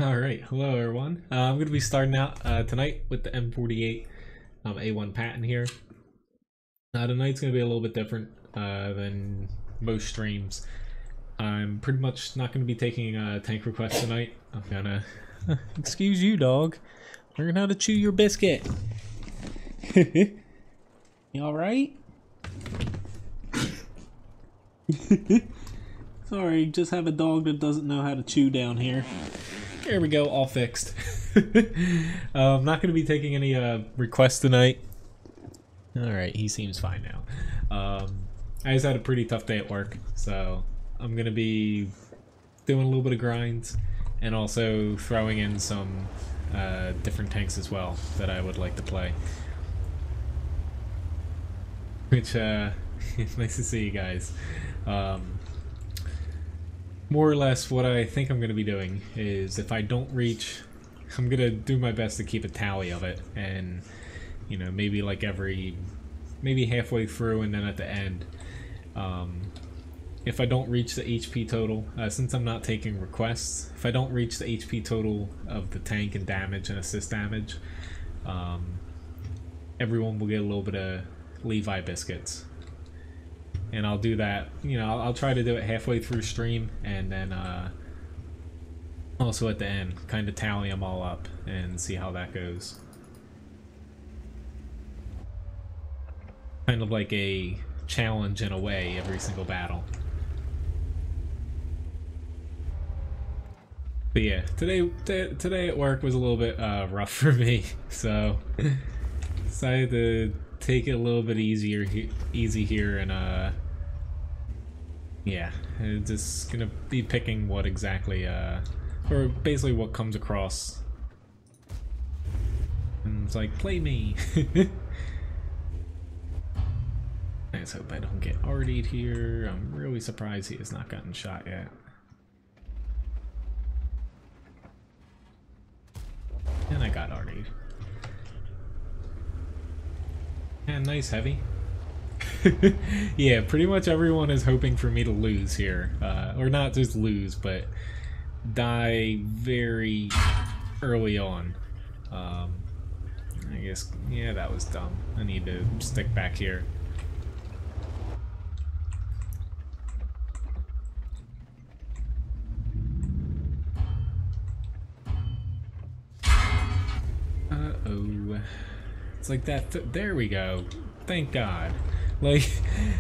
Alright, hello everyone. I'm going to be starting out tonight with the M48 A1 patent here. Tonight's going to be a little bit different than most streams. I'm pretty much not going to be taking tank requests tonight. I'm gonna... Excuse you, dog. Learn how to chew your biscuit. You alright? Sorry, just have a dog that doesn't know how to chew down here. There we go, all fixed. I'm not going to be taking any requests tonight. Alright, he seems fine now. I just had a pretty tough day at work, so I'm going to be doing a little bit of grinds and also throwing in some different tanks as well that I would like to play. Which, it's nice to see you guys. More or less what I think I'm going to be doing is if I don't reach, I'm going to do my best to keep a tally of it, and you know, maybe like maybe halfway through and then at the end, if I don't reach the HP total, since I'm not taking requests, if I don't reach the HP total of the tank and damage and assist damage, everyone will get a little bit of Levi biscuits. And I'll do that, you know, I'll try to do it halfway through stream, and then also at the end, kind of tally them all up and see how that goes. Kind of like a challenge in a way, every single battle. But yeah, today at work was a little bit rough for me, so decided to take it a little bit easy here, and yeah, just gonna be picking what exactly, or basically what comes across. And it's like, play me! I just hope I don't get RD'd here. I'm really surprised he has not gotten shot yet. And I got RD'd. And nice heavy. Yeah, pretty much everyone is hoping for me to lose here. Or not just lose, but die very early on. I guess, yeah, that was dumb. I need to stick back here. Uh-oh. It's like that, there we go. Thank God. Like,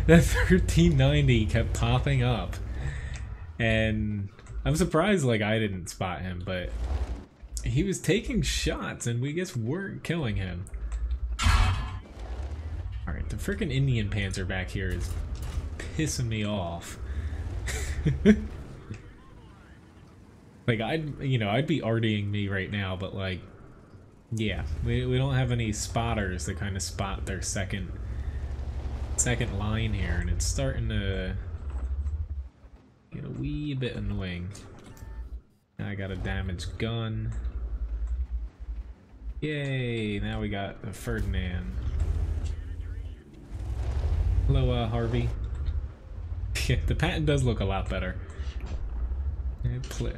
that 1390 kept popping up. And I'm surprised, like, I didn't spot him, but he was taking shots and we just weren't killing him. Alright, the freaking Indian Panzer back here is pissing me off. Like, I'd be RDing me right now, but like, yeah, we don't have any spotters to kind of spot their second line here, and it's starting to get a wee bit annoying. I got a damaged gun. Yay, now we got a Ferdinand. Hello, Harvey. Yeah, the patent does look a lot better.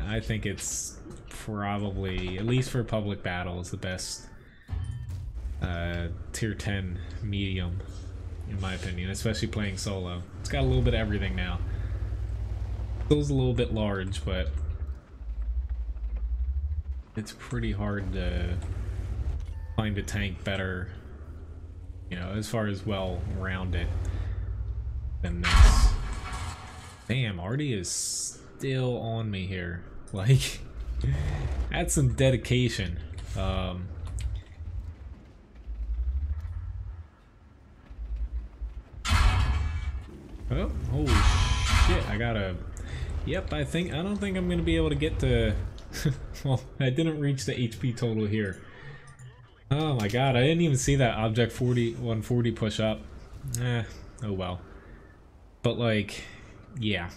I think it's probably, at least for public battles, the best tier 10 medium, in my opinion, especially playing solo. It's got a little bit of everything now. Feels a little bit large, but it's pretty hard to find a tank better, you know, as far as well-rounded than this. Damn, Artie is still on me here. Like, that's some dedication. Oh, holy shit, I gotta... Yep, I don't think I'm gonna be able to get to... Well, I didn't reach the HP total here. Oh my god, I didn't even see that Object 140 push up. Oh well. But like, yeah.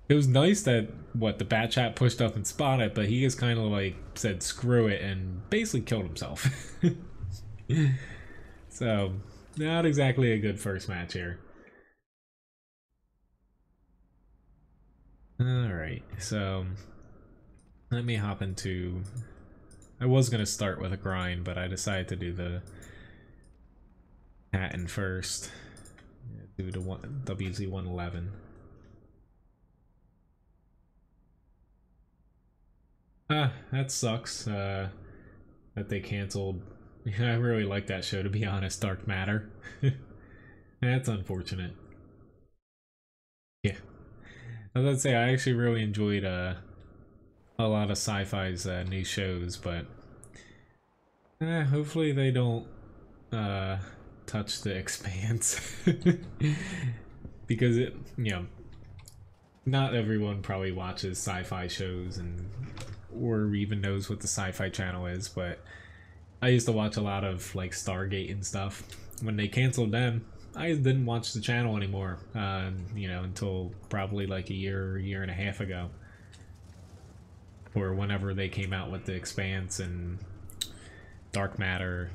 It was nice that, the Bat Chat pushed up and spotted, but he just kind of like said screw it and basically killed himself. So, not exactly a good first match here. Alright, so Let me hop into... I was gonna start with a grind, but I decided to do the patent first. Do the WZ111. That sucks. That they canceled. I really like that show, to be honest. Dark Matter. That's unfortunate. Yeah, I was gonna say I actually really enjoyed a lot of Sci-Fi's new shows, but hopefully they don't touch the Expanse because not everyone probably watches sci-fi shows and or even knows what the Sci-Fi Channel is, but I used to watch a lot of like Stargate and stuff. When they canceled them, I didn't watch the channel anymore, until probably like a year and a half ago. Or whenever they came out with The Expanse and Dark Matter.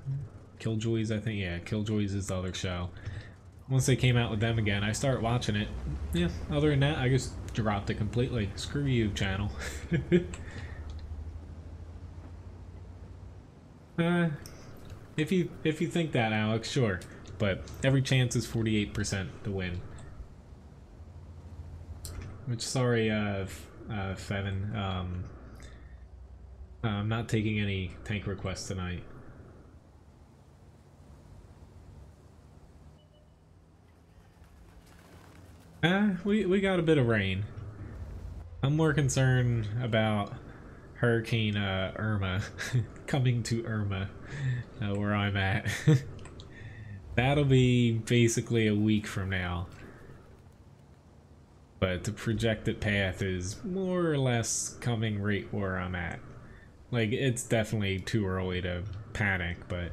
Killjoys, I think. Yeah, Killjoys is the other show. Once they came out with them again, I started watching it. Yeah, other than that, I just dropped it completely. Screw you, channel. If you think that, Alex, sure. But every chance is 48% to win. Which, sorry, Fevin. I'm not taking any tank requests tonight. We got a bit of rain. I'm more concerned about Hurricane Irma coming to Irma, where I'm at. That'll be basically a week from now. But the projected path is more or less coming right where I'm at. Like, it's definitely too early to panic, but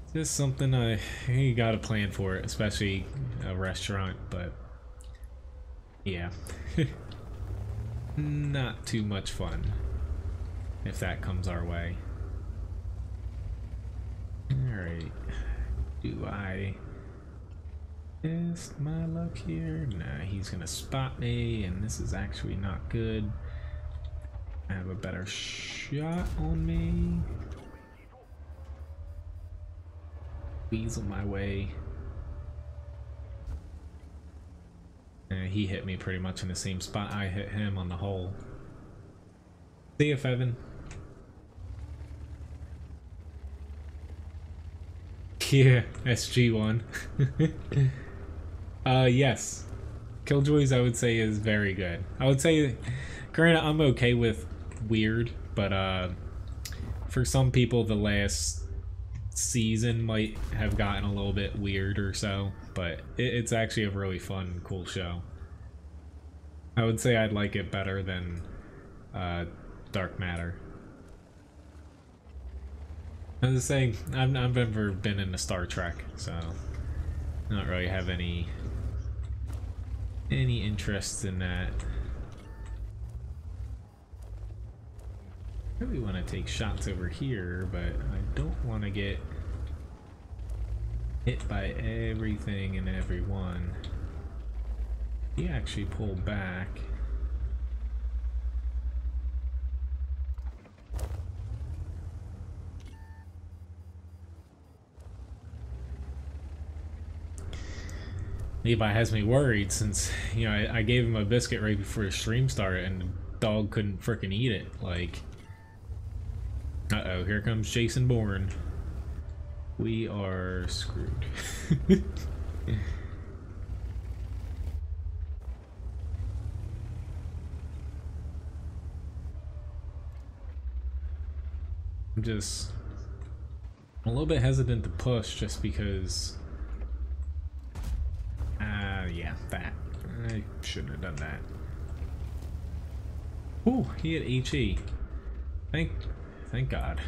it's just something you gotta plan for it, especially a restaurant, but yeah. Not too much fun if that comes our way. Alright. Do I test my luck here? Nah, he's gonna spot me, and this is actually not good. I have a better shot on me. Weasel my way. He hit me pretty much in the same spot I hit him on the hole. See ya, Fevin. Yeah, SG1. Yes. Killjoys, I would say, is very good. I would say, granted, I'm okay with weird, but for some people, the last season might have gotten a little bit weird or so, but it's actually a really fun, cool show. I would say I'd like it better than Dark Matter. I was saying, I've never been into Star Trek, so I don't really have any interest in that. I really want to take shots over here, but I don't want to get hit by everything and everyone. He actually pulled back. Levi has me worried since, I gave him a biscuit right before the stream started and the dog couldn't frickin' eat it. Like, uh-oh, here comes Jason Bourne. We are screwed. I'm a little bit hesitant to push just because... yeah, that. I shouldn't have done that. Ooh, he had HE. Thank God.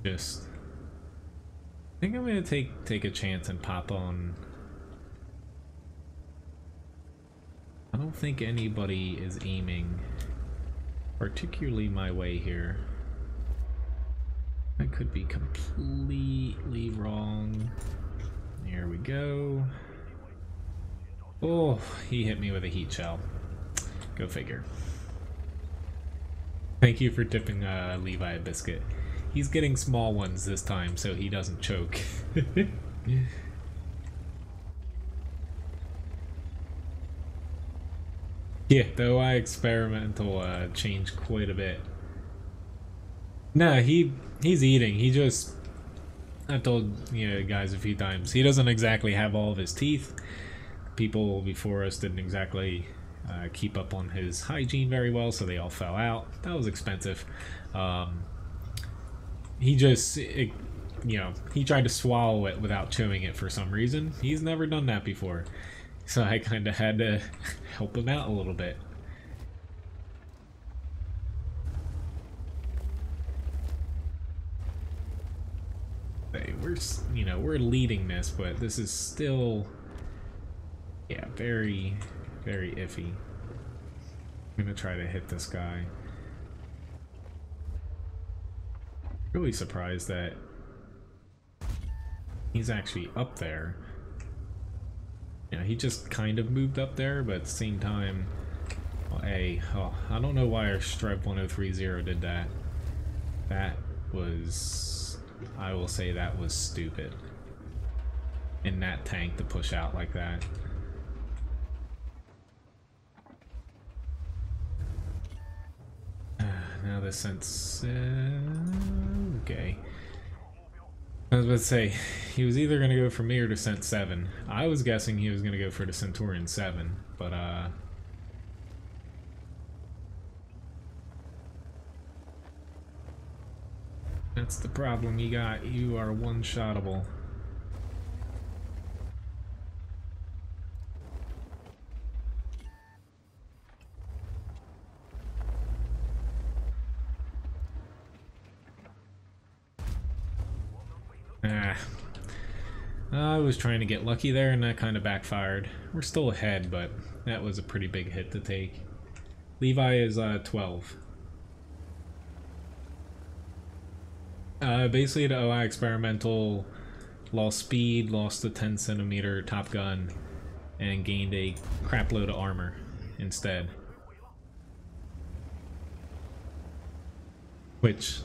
I think I'm gonna take a chance and pop on. I don't think anybody is aiming particularly my way here. I could be completely wrong. Here we go. Oh, he hit me with a heat shell. Go figure. Thank you for tipping Levi a biscuit. He's getting small ones this time so he doesn't choke. Yeah, the OI experimental changed quite a bit. No, he's eating. He just, I told guys a few times, he doesn't exactly have all of his teeth. People before us didn't exactly keep up on his hygiene very well, so they all fell out. That was expensive. He just, he tried to swallow it without chewing it for some reason. He's never done that before. So I kind of had to help him out a little bit. Hey, we're leading this, but this is still, yeah, very, very iffy. I'm gonna try to hit this guy. Really surprised that he's actually up there. Yeah, he just kind of moved up there, but at the same time, well, I don't know why our Stripe 1030 did that. That was, I will say that was stupid. In that tank to push out like that. Now the sense, okay. I was about to say, he was either going to go for me or to Cent 7. I was guessing he was going to go for the Centurion 7, but that's the problem you got. You are one-shottable. I was trying to get lucky there and that kind of backfired. We're still ahead, but that was a pretty big hit to take. Levi is 12. Basically the OI experimental lost speed, lost the 10cm top gun, and gained a crap load of armor instead. Which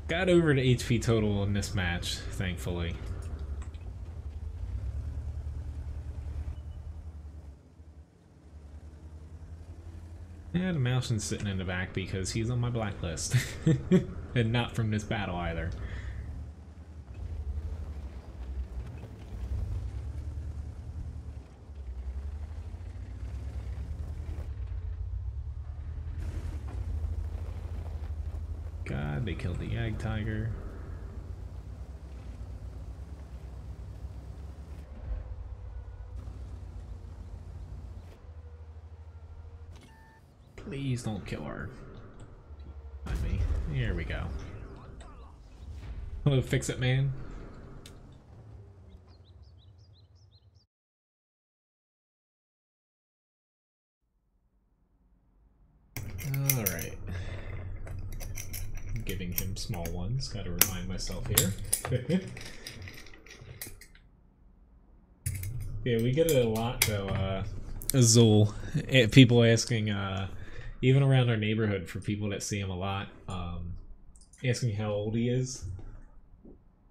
got over the HP total in this match, thankfully. Yeah, the Mousen's sitting in the back because he's on my blacklist. And not from this battle either. God, they killed the Yag Tiger. Please don't kill her. Mind me. Here we go. Hello, Fix-It Man. Alright. I'm giving him small ones. Gotta remind myself here. Yeah, we get it a lot though, Azul. People asking, even around our neighborhood, for people that see him a lot, asking how old he is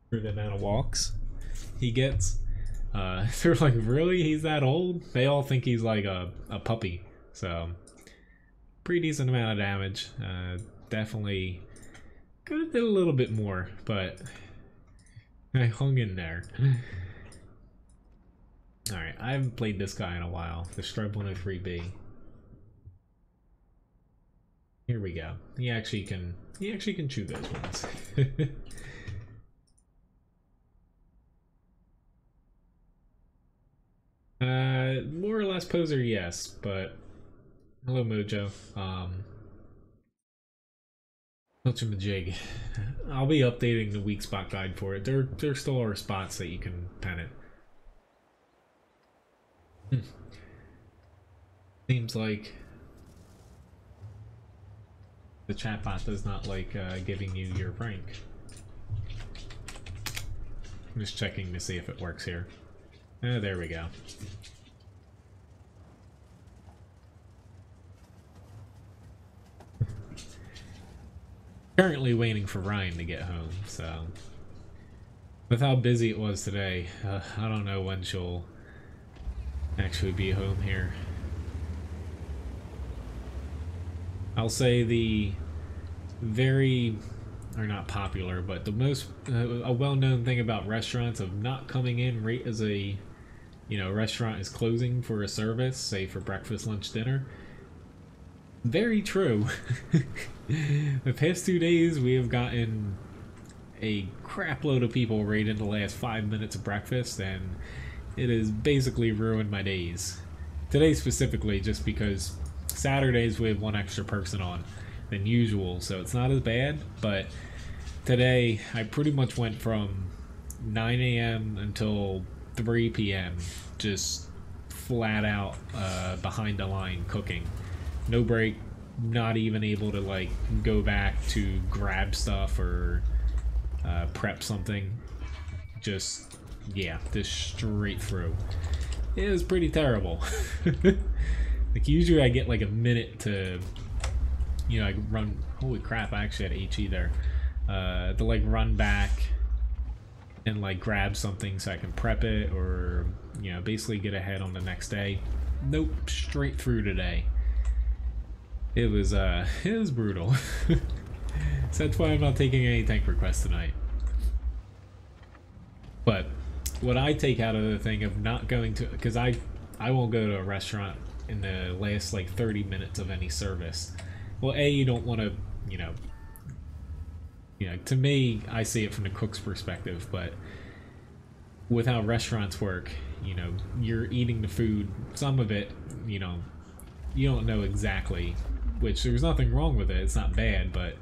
for the amount of walks he gets. They're like, really? He's that old? They all think he's like a puppy. So, pretty decent amount of damage. Definitely could have did a little bit more, but I hung in there. Alright, I haven't played this guy in a while. The Stripe 103B. Here we go. He actually can chew those ones. More or less poser, yes, but hello Mojo. Whatchamajig. I'll be updating the weak spot guide for it. There still are spots that you can pen it. Seems like the chatbot does not like giving you your rank. I'm just checking to see if it works here. There we go. Currently waiting for Ryan to get home, so with how busy it was today, I don't know when she'll actually be home here. I'll say the very, or not popular, but the most a well-known thing about restaurants of not coming in right as a restaurant is closing for a service, say for breakfast, lunch, dinner. Very true. The past 2 days we have gotten a crap load of people right in the last 5 minutes of breakfast, and it has basically ruined my days. Today specifically, just because Saturdays we have one extra person on than usual, so it's not as bad. But today I pretty much went from 9 a.m. until 3 p.m. just flat out behind the line cooking. No break, not even able to like go back to grab stuff or prep something. Just, yeah, just straight through. It was pretty terrible. Like usually I get like a minute to, I run, holy crap, I actually had HE there. To like run back and like grab something so I can prep it or, basically get ahead on the next day. Nope, straight through today. It was brutal. So that's why I'm not taking any tank requests tonight. But what I take out of the thing of not going to, because I won't go to a restaurant in the last like 30 minutes of any service. Well, A, you don't want to, to me, I see it from the cook's perspective, but with how restaurants work, you're eating the food, some of it, you don't know exactly, which there's nothing wrong with it, it's not bad, but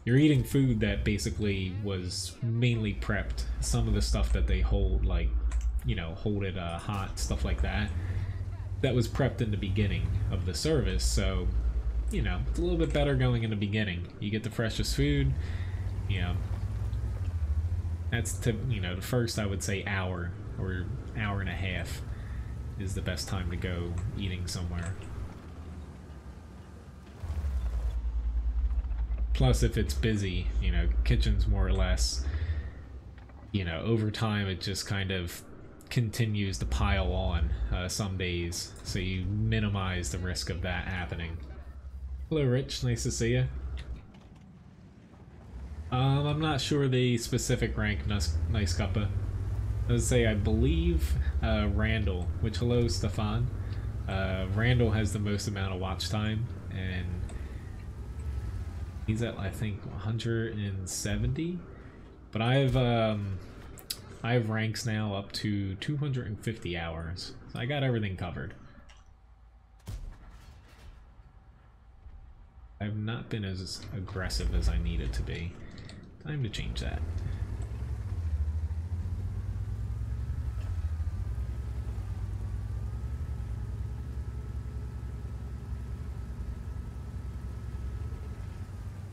you're eating food that basically was mainly prepped. Some of the stuff that they hold, like, hold it hot, stuff like that, that was prepped in the beginning of the service, so, it's a little bit better going in the beginning. You get the freshest food, that's the first, I would say, hour or hour and a half is the best time to go eating somewhere. Plus, if it's busy, kitchen's more or less, over time it just kind of continues to pile on some days, so you minimize the risk of that happening. Hello, Rich. Nice to see you. I'm not sure the specific rank, Nice Cuppa. I would say I believe Randall, which, hello, Stefan. Randall has the most amount of watch time, and he's at, I think, 170. But I have ranks now up to 250 hours, so I got everything covered. I've not been as aggressive as I needed to be. Time to change that.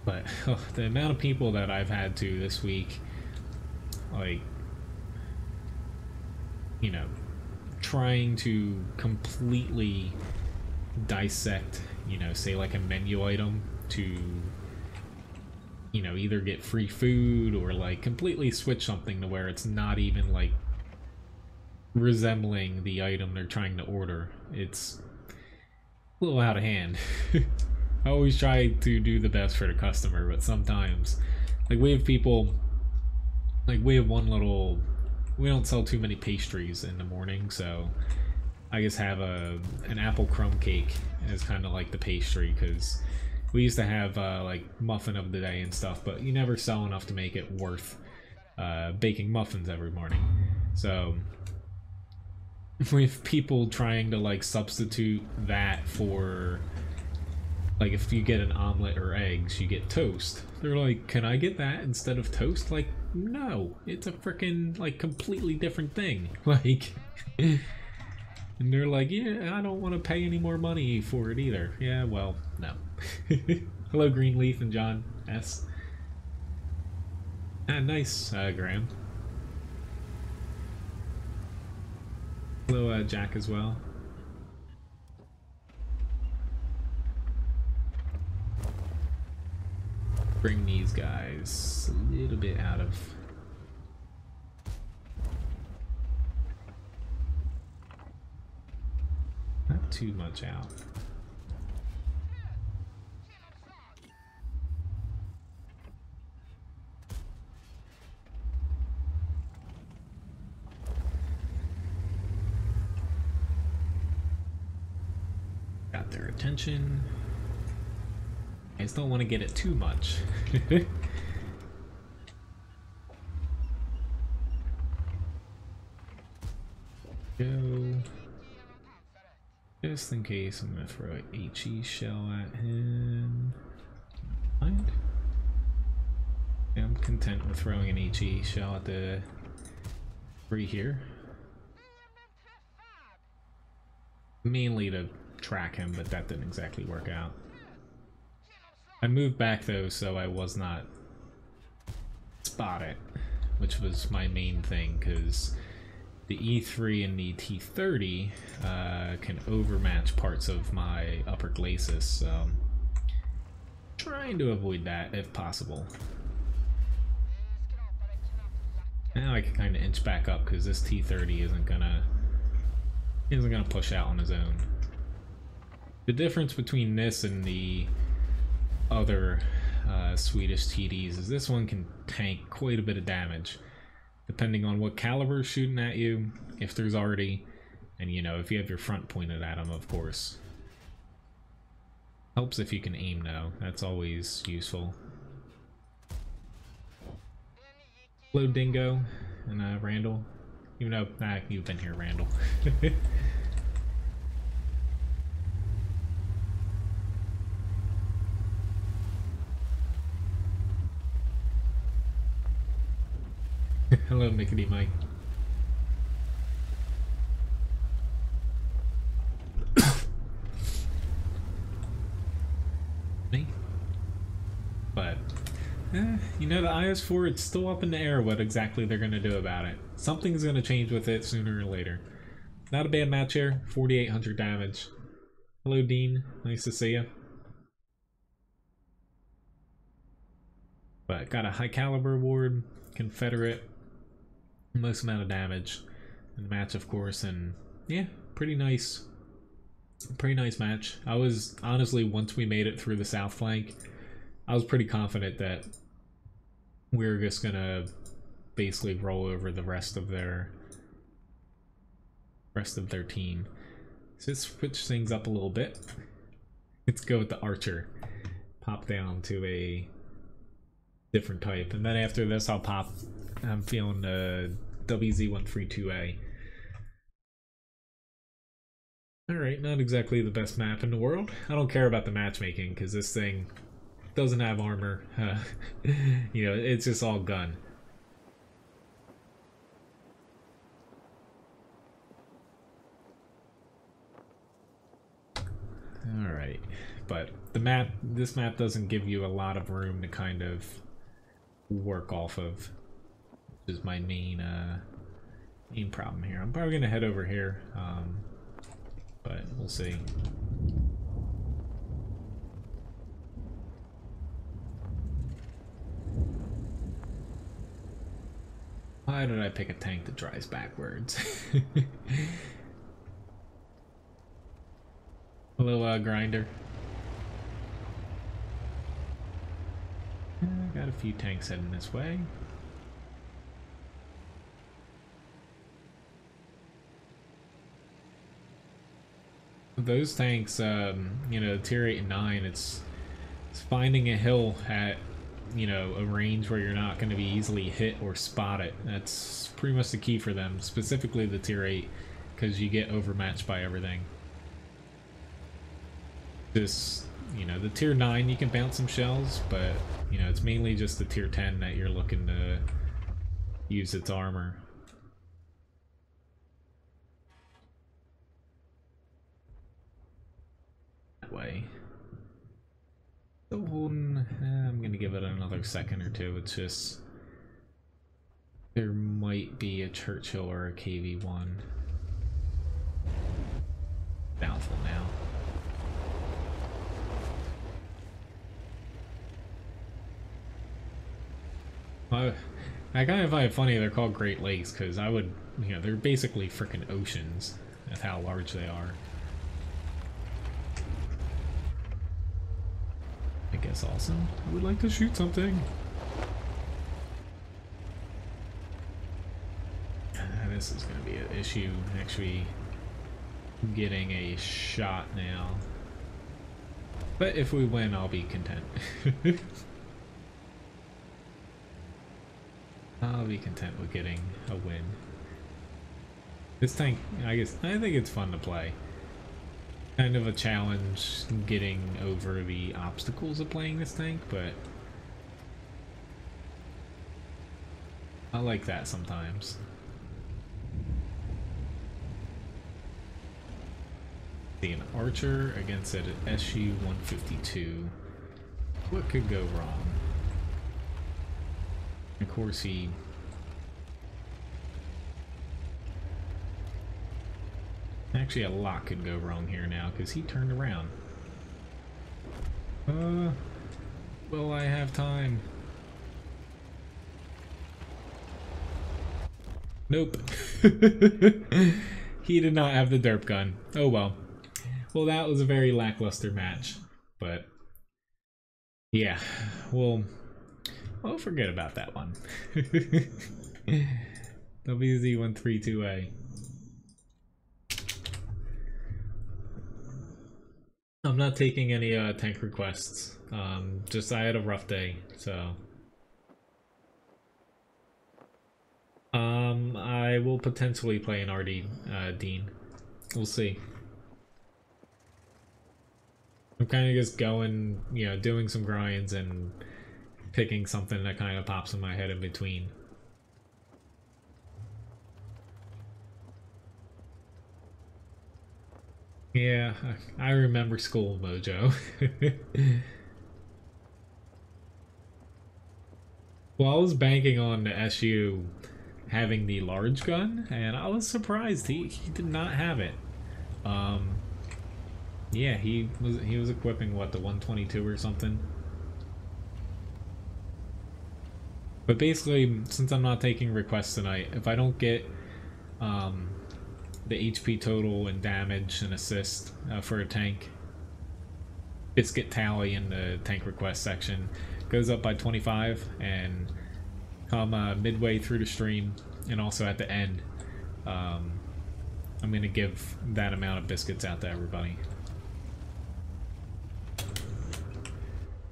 But the amount of people that I've had to this week, like, trying to completely dissect, say like a menu item to, either get free food or like completely switch something to where it's not even like resembling the item they're trying to order. It's a little out of hand. I always try to do the best for the customer, but sometimes, like, we have people, like, we have one little, we don't sell too many pastries in the morning, so I just have an apple crumb cake as kind of like the pastry, because we used to have like muffin of the day and stuff, but you never sell enough to make it worth baking muffins every morning. So with people trying to like substitute that for, like, if you get an omelet or eggs, you get toast. They're like, can I get that instead of toast? Like, no, it's a freaking like completely different thing. Like, and they're like, yeah, I don't want to pay any more money for it either. Yeah, well, no. Hello, Greenleaf and John S. Ah, nice, Graham. Hello, Jack as well. bring these guys a little bit out of... Not too much out. Got their attention. I just don't want to get it too much. Go. Just in case, I'm gonna throw an HE shell at him. Mind? Yeah, I'm content with throwing an HE shell at the three here. Mainly to track him, but that didn't exactly work out. I moved back though, so I was not spotted, which was my main thing, because the E3 and the T30 can overmatch parts of my upper glacis, so trying to avoid that if possible. Now I can kind of inch back up because this T30 isn't gonna push out on his own. The difference between this and the other Swedish TDs is this one can tank quite a bit of damage, depending on what caliber is shooting at you, if there's already, and you know, if you have your front pointed at them, of course. Helps if you can aim though, that's always useful. Hello Dingo and Randall, even though you've been here, Randall. Hello, Mickey Mike. Me? But, you know, the IS-4, it's still up in the air what exactly they're going to do about it. Something's going to change with it sooner or later. Not a bad match here, 4,800 damage. Hello, Dean. Nice to see you. But got a high caliber award, Confederate. Most amount of damage in the match, of course, and yeah, pretty nice match. I was honestly, once we made it through the south flank, I was pretty confident that we were just gonna basically roll over the rest of their team. So let's switch things up a little bit. Let's go with the archer. Pop down to a different type, and then after this I'll pop, I'm feeling the WZ132A. Alright, not exactly the best map in the world. I don't care about the matchmaking because this thing doesn't have armor. You know, it's just all gun. Alright, but this map doesn't give you a lot of room to kind of work off of, which is my main problem here. I'm probably gonna head over here, but we'll see. Why did I pick a tank that drives backwards? Hello, Grinder. Got a few tanks heading this way. Those tanks, you know, tier 8 and 9, it's finding a hill at, you know, a range where you're not going to be easily hit or spotted. That's pretty much the key for them, specifically the tier 8, because you get overmatched by everything. This, you know, the tier 9 you can bounce some shells, but, you know, it's mainly just the tier 10 that you're looking to use its armor. Way. So holding, I'm gonna give it another second or two. It's just there might be a Churchill or a KV-1. Doubtful now. I kind of find it funny they're called Great Lakes, because I would, you know, they're basically freaking oceans. That's how large they are. I guess also, I would like to shoot something. This is going to be an issue, actually getting a shot now. But if we win, I'll be content. I'll be content with getting a win. This tank, I think it's fun to play. Kind of a challenge getting over the obstacles of playing this tank, but I like that sometimes. See, an archer against an SU-152. What could go wrong? Of course, he... Actually, a lot could go wrong here now, because he turned around. Will I have time? Nope. He did not have the derp gun. Oh well. Well, that was a very lackluster match, but yeah, we'll forget about that one. WZ132A. I'm not taking any tank requests. Just I had a rough day, so I will potentially play an RD Dean. We'll see. I'm kind of just going, you know, doing some grinds and picking something that kind of pops in my head in between. Yeah, I remember school, Mojo. Well, I was banking on the SU having the large gun, and I was surprised he did not have it. Yeah, he was equipping what, the 122 or something. But basically, since I'm not taking requests tonight, if I don't get the HP total and damage and assist for a tank, biscuit tally in the tank request section goes up by 25, and come midway through the stream and also at the end, I'm gonna give that amount of biscuits out to everybody.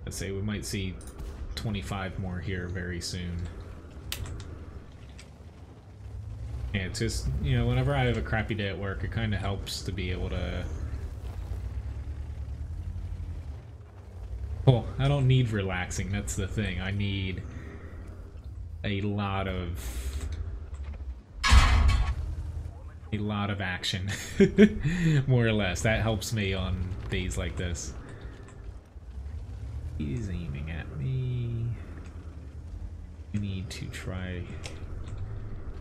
Let's say we might see 25 more here very soon. Yeah, it's just, you know, whenever I have a crappy day at work, it kind of helps to be able to... Well, I don't need relaxing, that's the thing. I need a lot of action, more or less. That helps me on days like this. He's aiming at me. We need to try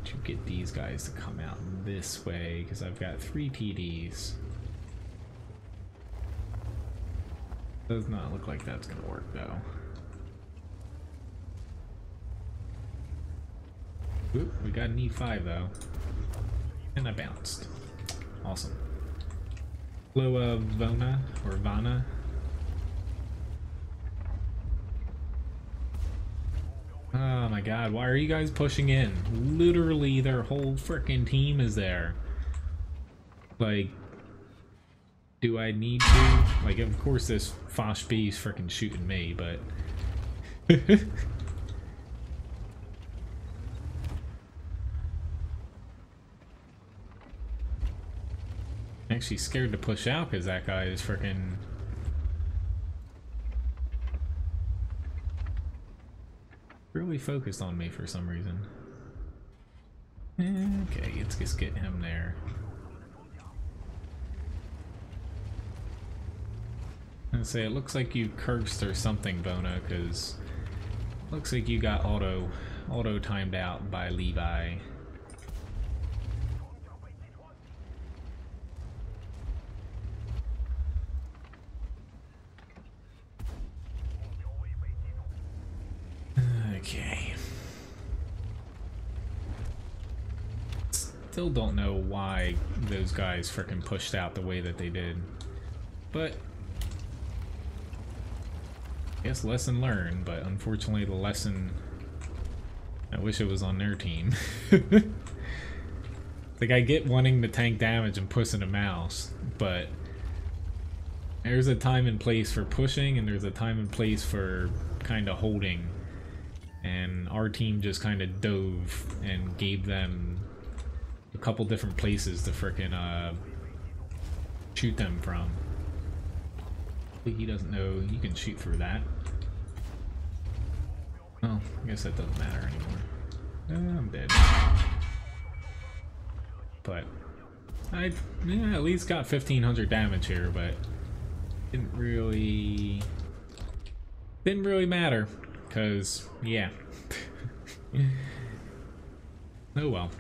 to get these guys to come out this way, because I've got 3 TDs. Does not look like that's gonna work though. Oop, we got an E5 though. And I bounced. Awesome. Hello, Vona, or Vana. Oh my god, why are you guys pushing in? Literally their whole frickin' team is there. Like, do I need to? Like, of course this Fosh B's frickin' shooting me, but... Actually scared to push out because that guy is frickin'... really focused on me for some reason. Okay, let's just get him there. I'm gonna say it looks like you cursed or something, Bona, because looks like you got auto timed out by Levi. Okay. Still don't know why those guys frickin' pushed out the way that they did. But I guess lesson learned, but unfortunately the lesson, I wish it was on their team. Like, I get wanting to tank damage and pushing a mouse, but there's a time and place for pushing and there's a time and place for kind of holding. And our team just kind of dove and gave them a couple different places to frickin' shoot them from. He doesn't know you can shoot through that. Oh, I guess that doesn't matter anymore. I'm dead. But I at least got 1500 damage here, but didn't really matter, cause yeah. Oh well.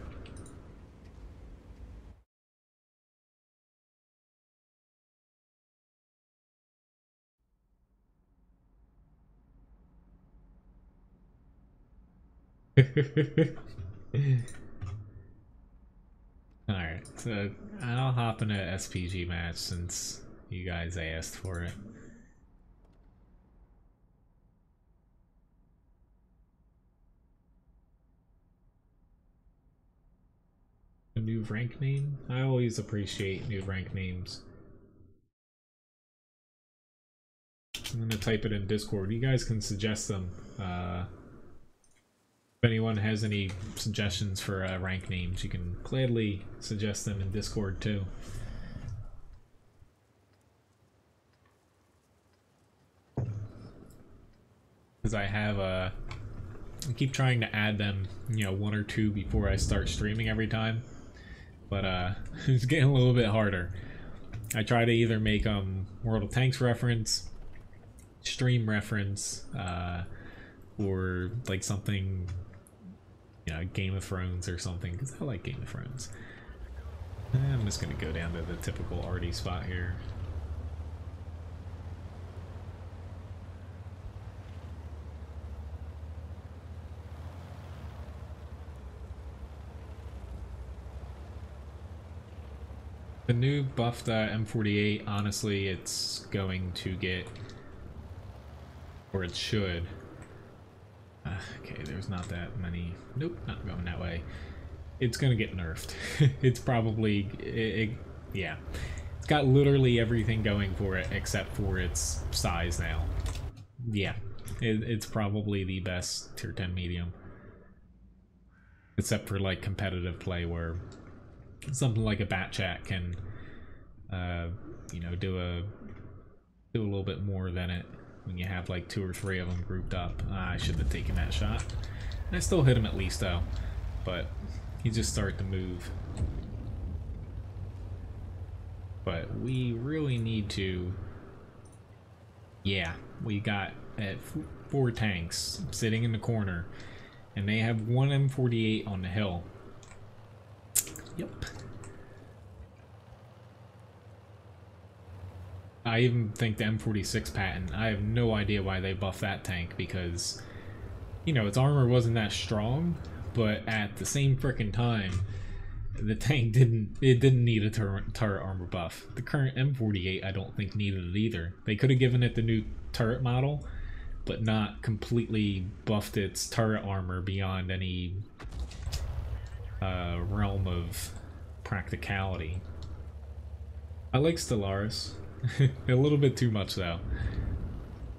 Alright, so I'll hop in an SPG match since you guys asked for it. A new rank name? I always appreciate new rank names. I'm gonna type it in Discord. You guys can suggest them. If anyone has any suggestions for rank names, you can gladly suggest them in Discord too. Because I have I keep trying to add them, you know, 1 or 2 before I start streaming every time, but it's getting a little bit harder. I try to either make World of Tanks reference, stream reference, or like something, you know, Game of Thrones or something, because I like Game of Thrones. I'm just gonna go down to the typical arty spot here. The new buffed M48, honestly, it's going to get, or it should. Okay, there's not that many. Nope, not going that way. It's gonna get nerfed. It's probably, yeah. It's got literally everything going for it except for its size now. Yeah, it's probably the best tier 10 medium. Except for like competitive play where something like a bat chat can, you know, do a little bit more than it when you have like 2 or 3 of them grouped up. I shouldn't have taken that shot. I still hit him at least though, but he just started to move. But we really need to, yeah, we got at 4 tanks sitting in the corner, and they have 1 M48 on the hill. Yep. I even think the M46 patent, I have no idea why they buffed that tank, because, you know, its armor wasn't that strong, but at the same frickin' time, the tank didn't need a turret armor buff. The current M48 I don't think needed it either. They could have given it the new turret model, but not completely buffed its turret armor beyond any realm of practicality. I like Stellaris. A little bit too much though.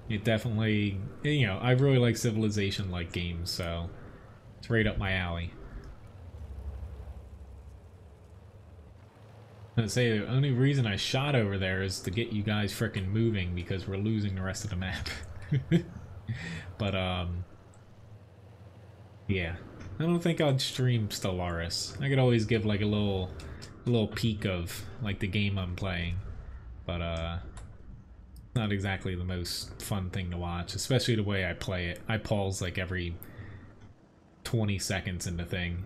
It definitely, you know, I really like Civilization-like games, so it's right up my alley. I'm gonna say the only reason I shot over there is to get you guys frickin' moving, because we're losing the rest of the map. But yeah, I don't think I'd stream Stellaris. I could always give like a little peek of like the game I'm playing, but not exactly the most fun thing to watch, especially the way I play it. I pause like every 20 seconds in the thing.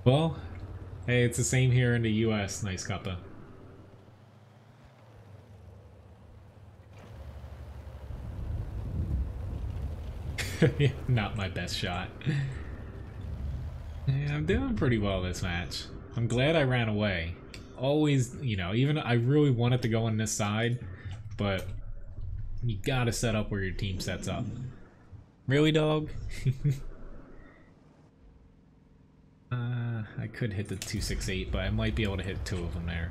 Well, hey, it's the same here in the US. Nice, Kappa. Not my best shot. Yeah, I'm doing pretty well this match. I'm glad I ran away. Always, you know, even I really wanted to go on this side, but you gotta set up where your team sets up. Really, dog? I could hit the 268, but I might be able to hit 2 of them there.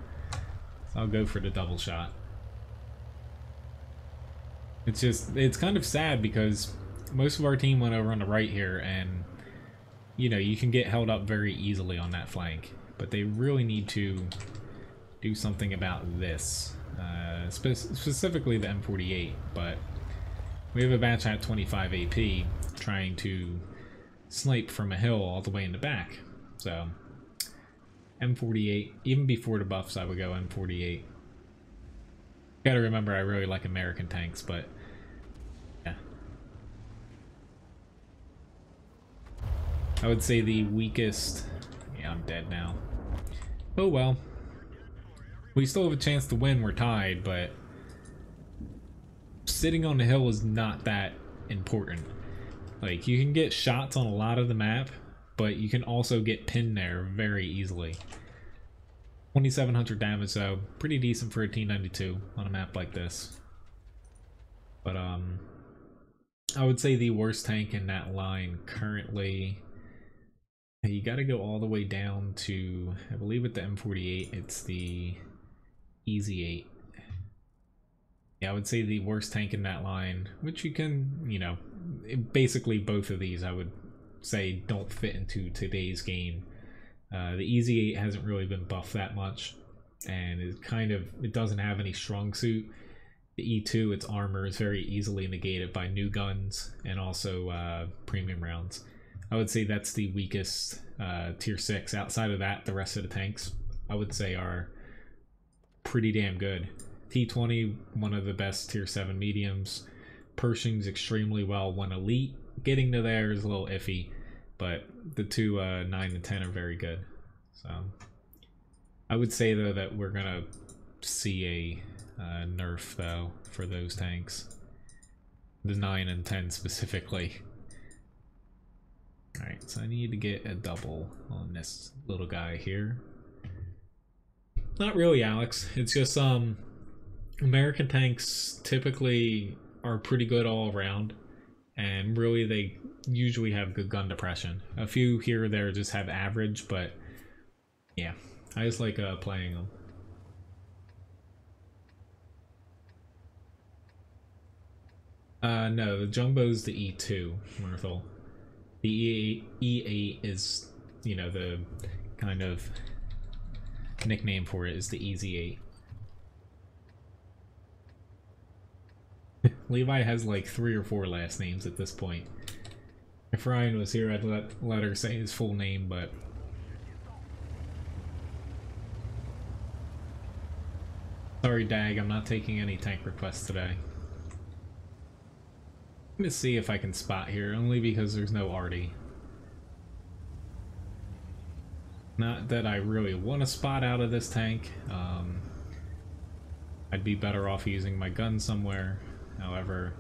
So I'll go for the double shot. It's kind of sad because most of our team went over on the right here, and you know, you can get held up very easily on that flank, but they really need to do something about this, specifically the M48. But we have a batch at 25 AP trying to snipe from a hill all the way in the back. So M48, even before the buffs I would go M48. Gotta remember I really like American tanks, but yeah. I would say the weakest... Yeah, I'm dead now. Oh well. We still have a chance to win, we're tied, but sitting on the hill is not that important. Like, you can get shots on a lot of the map, but you can also get pinned there very easily. 2700 damage though, pretty decent for a T92 on a map like this. But I would say the worst tank in that line currently, you gotta go all the way down to, I believe with the M48 it's the Easy 8. Yeah, I would say the worst tank in that line, which you can, you know, basically both of these I would say don't fit into today's game. The Easy 8 hasn't really been buffed that much, and it doesn't have any strong suit. The E2, its armor is very easily negated by new guns and also premium rounds. I would say that's the weakest tier 6. Outside of that, the rest of the tanks I would say are pretty damn good. T20, one of the best tier 7 mediums. Pershing's extremely well when elite. Getting to there is a little iffy, but the two 9 and 10 are very good. So I would say though that we're gonna see a nerf though for those tanks, the 9 and 10 specifically. Alright, so I need to get a double on this little guy here. Not really, Alex. It's just American tanks typically are pretty good all around, and really they usually have good gun depression. A few here or there just have average, but yeah, I just like playing them. No, the Jumbo's the E2, Myrtle. The E8 is, you know, the kind of nickname for it is the Easy 8. Levi has like 3 or 4 last names at this point. If Ryan was here, I'd let her say his full name, but... Sorry, Dag, I'm not taking any tank requests today. I'm gonna see if I can spot here, only because there's no Artie. Not that I really want to spot out of this tank. I'd be better off using my gun somewhere. However,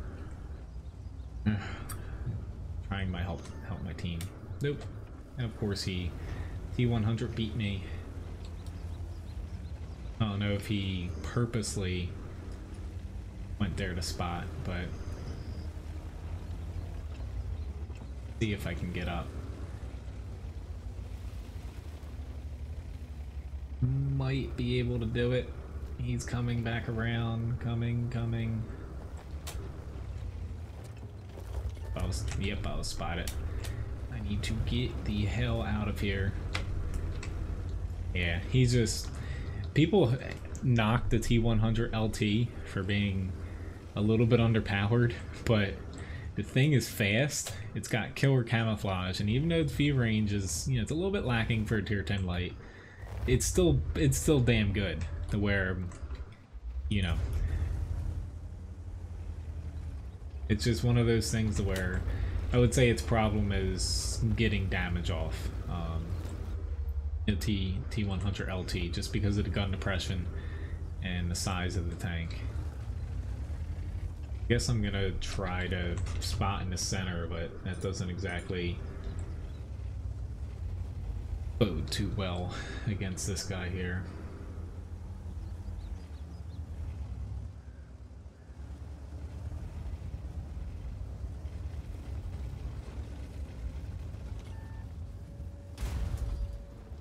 trying my help my team. Nope. And of course he T100 beat me. I don't know if he purposely went there to spot, but see if I can get up. Might be able to do it. He's coming back around. Coming. Yep, I was spotted. I need to get the hell out of here. Yeah, he's just... People knock the T100 LT for being a little bit underpowered, but the thing is fast. It's got killer camouflage, and even though the feed range is, you know, it's a little bit lacking for a tier 10 light, it's still damn good to where, you know, it's just one of those things to where I would say its problem is getting damage off the T100 LT, just because of the gun depression and the size of the tank. Guess I'm gonna try to spot in the center, but that doesn't exactly bode too well against this guy here.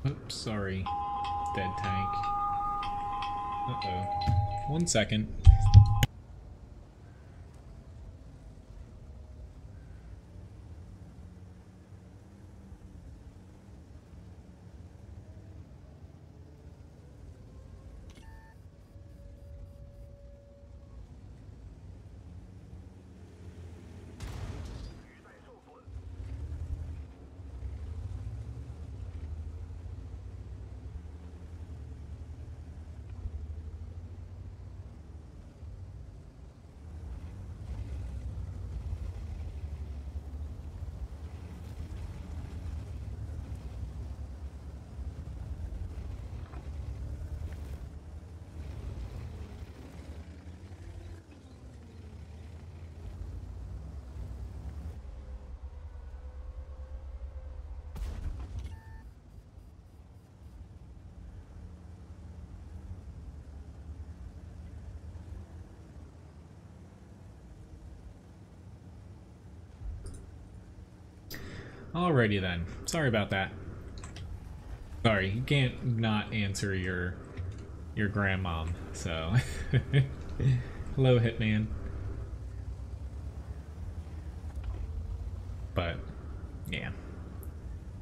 Oops, sorry, dead tank. Uh-oh. 1 second. Alrighty then. Sorry about that. Sorry, you can't not answer your grandmom, so hello Hitman. But yeah.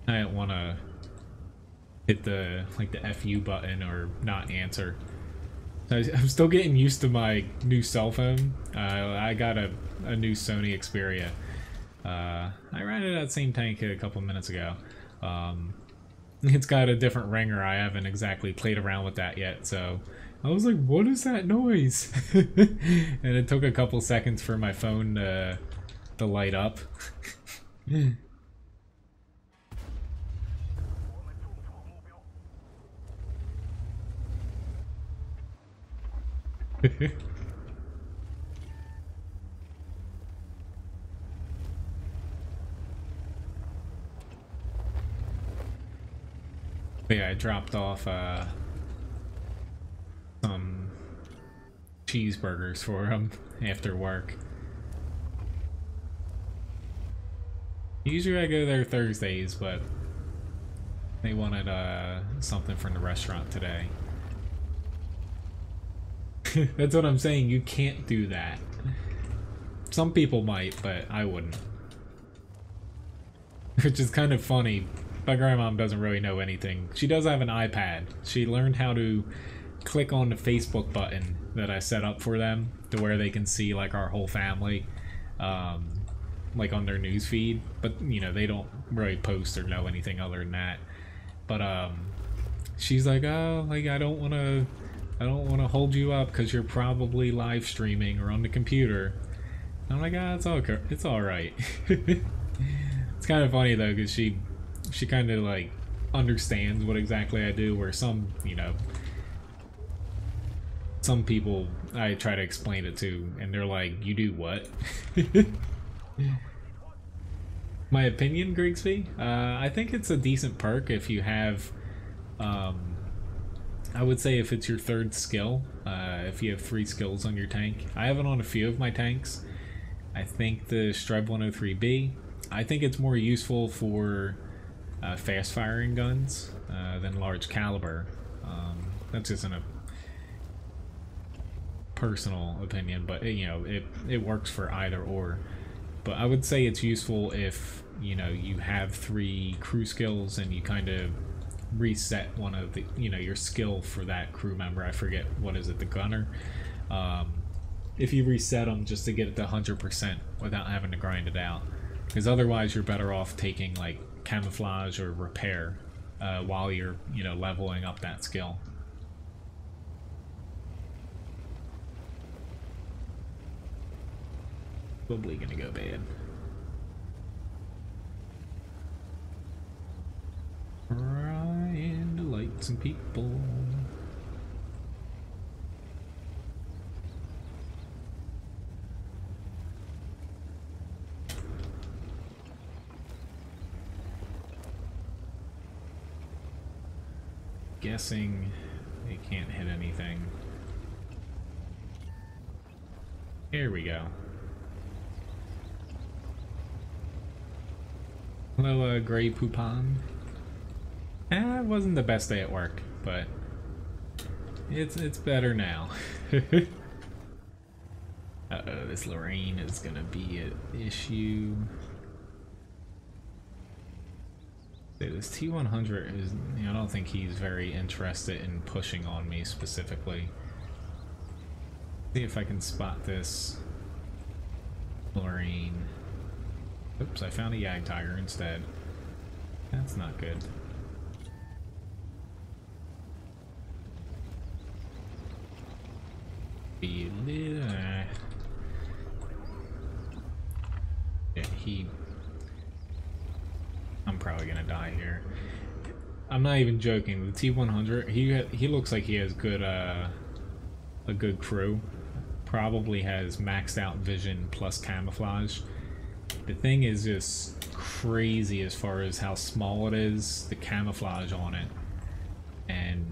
I don't wanna hit the FU button or not answer. I'm still getting used to my new cell phone. I got a new Sony Xperia. I ran it that same tank a couple minutes ago. It's got a different ringer. I haven't exactly played around with that yet, so I was like, what is that noise? And it took a couple seconds for my phone to light up. But yeah, I dropped off some cheeseburgers for him after work. Usually I go there Thursdays, but they wanted something from the restaurant today. That's what I'm saying, you can't do that. Some people might, but I wouldn't. Which is kind of funny. My grandmom doesn't really know anything. She does have an iPad. She learned how to click on the Facebook button that I set up for them to where they can see like our whole family, like on their news feed. But you know, they don't really post or know anything other than that. But she's like, oh, like I don't want to hold you up because you're probably live streaming or on the computer. I'm like, ah, it's okay. It's all right. It's kind of funny though, because she kind of like understands what exactly I do, where some, you know, some people I try to explain it to and they're like, you do what? My opinion, Grigsby, I think it's a decent perk if you have, I would say if it's your third skill, if you have 3 skills on your tank. I have it on a few of my tanks. I think the Streb 103B, I think it's more useful for fast firing guns than large caliber. That's just a personal opinion, but you know, it works for either or. But I would say it's useful if, you know, you have 3 crew skills and you kind of reset one of the, you know, your skill for that crew member. I forget, what is it, the gunner? If you reset them just to get it to 100% without having to grind it out, because otherwise you're better off taking like camouflage or repair while you're, you know, leveling up that skill. Probably gonna go bad. Trying to light some people. guessing it can't hit anything. Here we go. Hello, Grey Poupon. It wasn't the best day at work, but it's better now. Uh-oh, this Lorraine is gonna be an issue. This T100 is, you know, I don't think he's very interested in pushing on me specifically. See if I can spot this Lorraine. Oops, I found a Yag Tiger instead. That's not good. Yeah, I'm probably gonna die here. I'm not even joking. The T100, he looks like he has good a good crew. Probably has maxed out vision plus camouflage. The thing is just crazy as far as how small it is, the camouflage on it, and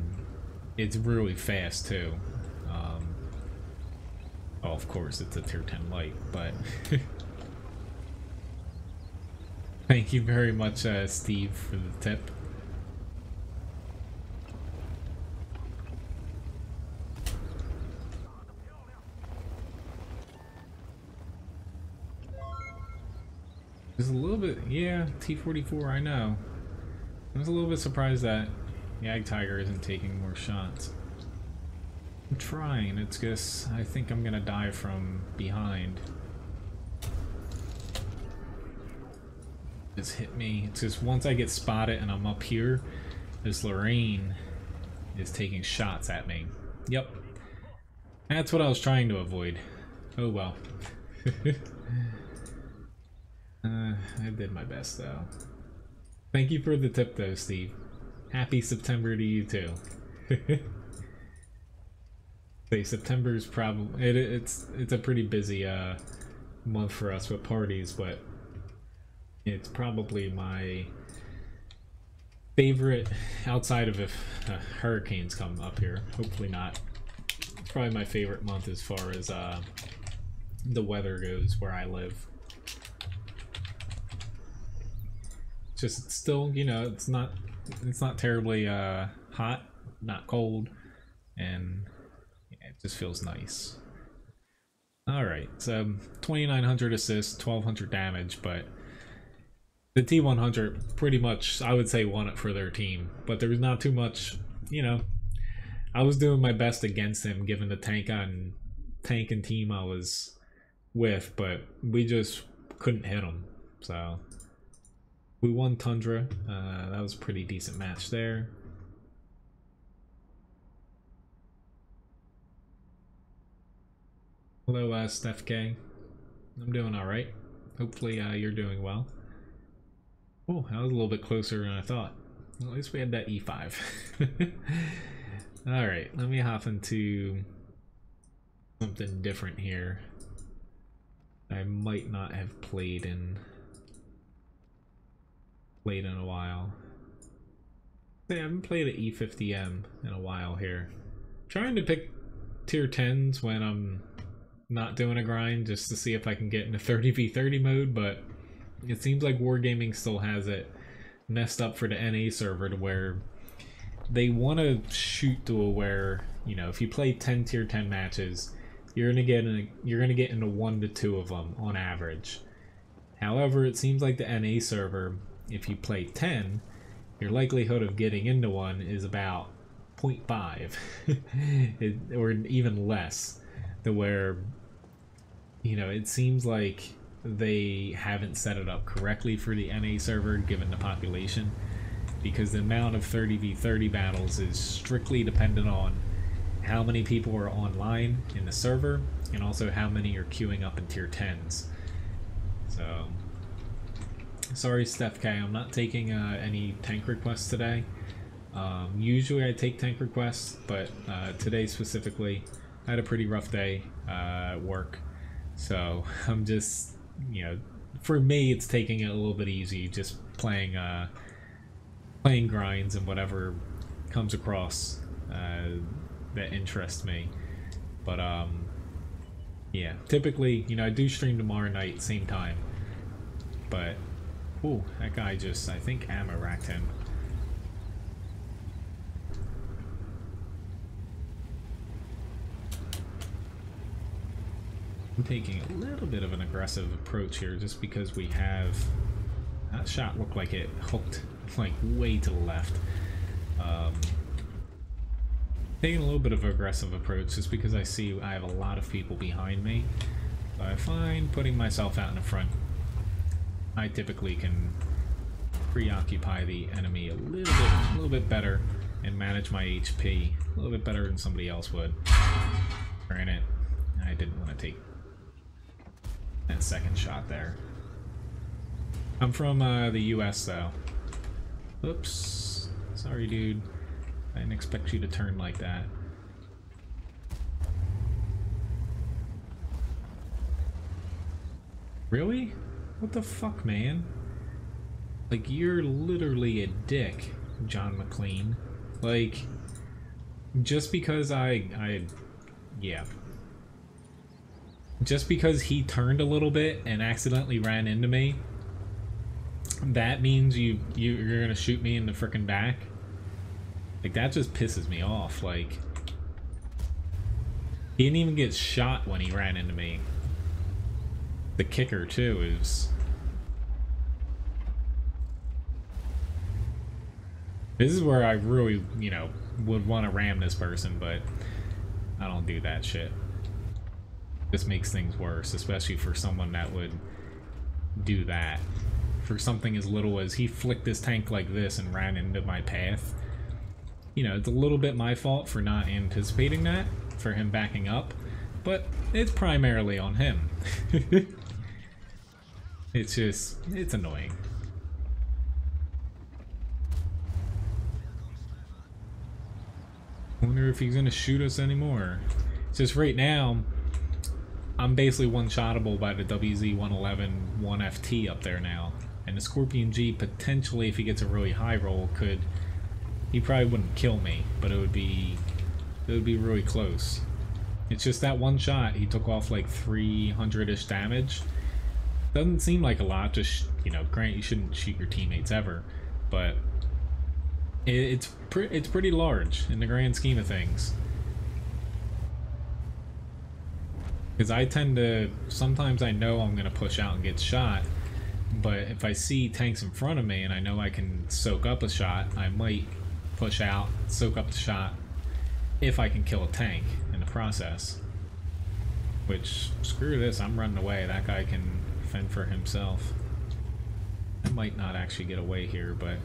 it's really fast too. Oh, of course, it's a tier 10 light, but thank you very much, Steve, for the tip. There's a little bit, yeah, T-44, I know. I was a little bit surprised that Yag Tiger isn't taking more shots. I'm trying, it's just, I think I'm gonna die from behind. Just hit me. It's just once I get spotted and I'm up here, this Lorraine is taking shots at me. Yep. That's what I was trying to avoid. Oh well. I did my best though. Thank you for the tip though, Steve. Happy September to you too. Say September's probably it's a pretty busy month for us with parties, but it's probably my favorite outside of if hurricanes come up here. Hopefully not. It's probably my favorite month as far as the weather goes where I live. Just still, you know, it's not terribly hot, not cold, and yeah, it just feels nice. Alright, so 2,900 assists, 1,200 damage, but the T100 pretty much, I would say, won it for their team. But there was not too much, you know, I was doing my best against him given the tank and team I was with, but we just couldn't hit him. So we won Tundra. That was a pretty decent match there. Hello, Steph K. I'm doing alright. Hopefully you're doing well. Oh, that was a little bit closer than I thought. Well, at least we had that E5. Alright, let me hop into something different here. I might not have played in a while. I haven't played an E50M in a while here. Trying to pick tier 10s when I'm not doing a grind just to see if I can get into 30v30 mode, but it seems like Wargaming still has it messed up for the NA server to where they want to shoot to where, you know, if you play 10 tier 10 matches, you're gonna get into 1 to 2 of them on average. However, it seems like the NA server, if you play 10, your likelihood of getting into one is about 0.5 or even less, to where, you know, it seems like they haven't set it up correctly for the NA server given the population, because the amount of 30v30 battles is strictly dependent on how many people are online in the server and also how many are queuing up in tier 10s. So sorry, Steph K, I'm not taking any tank requests today. Usually I take tank requests, but today specifically I had a pretty rough day at work, so I'm just, you know, for me it's taking it a little bit easy, just playing grinds and whatever comes across that interests me. But yeah, typically, you know, I do stream tomorrow night, same time. But, ooh, that guy just, I think, ammo racked him. I'm taking a little bit of an aggressive approach here just because we have... That shot looked like it hooked, like, way to the left. Taking a little bit of an aggressive approach just because I see I have a lot of people behind me. So I find putting myself out in the front, I typically can preoccupy the enemy a little bit better and manage my HP a little bit better than somebody else would. Granted, I didn't want to take that second shot there. I'm from the US though. Oops. Sorry, dude. I didn't expect you to turn like that. Really? What the fuck, man? Like, you're literally a dick, John McClean. Like, just because yeah. Just because he turned a little bit and accidentally ran into me, that means you're gonna shoot me in the frickin' back? Like, that just pisses me off. Like, he didn't even get shot when he ran into me. The kicker, too, is... This is where I really, you know, would want to ram this person, but I don't do that shit. This makes things worse, especially for someone that would do that. For something as little as he flicked his tank like this and ran into my path. You know, it's a little bit my fault for not anticipating that, for him backing up, but it's primarily on him. It's just, it's annoying. Wonder if he's gonna shoot us anymore. It's just right now, I'm basically one-shottable by the WZ-111 1FT up there now. And the Scorpion G, potentially, if he gets a really high roll, could... He probably wouldn't kill me, but it would be really close. It's just that one shot, he took off like 300-ish damage. Doesn't seem like a lot, just, you know, granted, you shouldn't shoot your teammates ever, but it's pretty large in the grand scheme of things. Because I tend to, sometimes I know I'm going to push out and get shot, but if I see tanks in front of me and I know I can soak up a shot, I might push out, soak up the shot, if I can kill a tank in the process. Which, screw this, I'm running away, that guy can fend for himself. I might not actually get away here, but...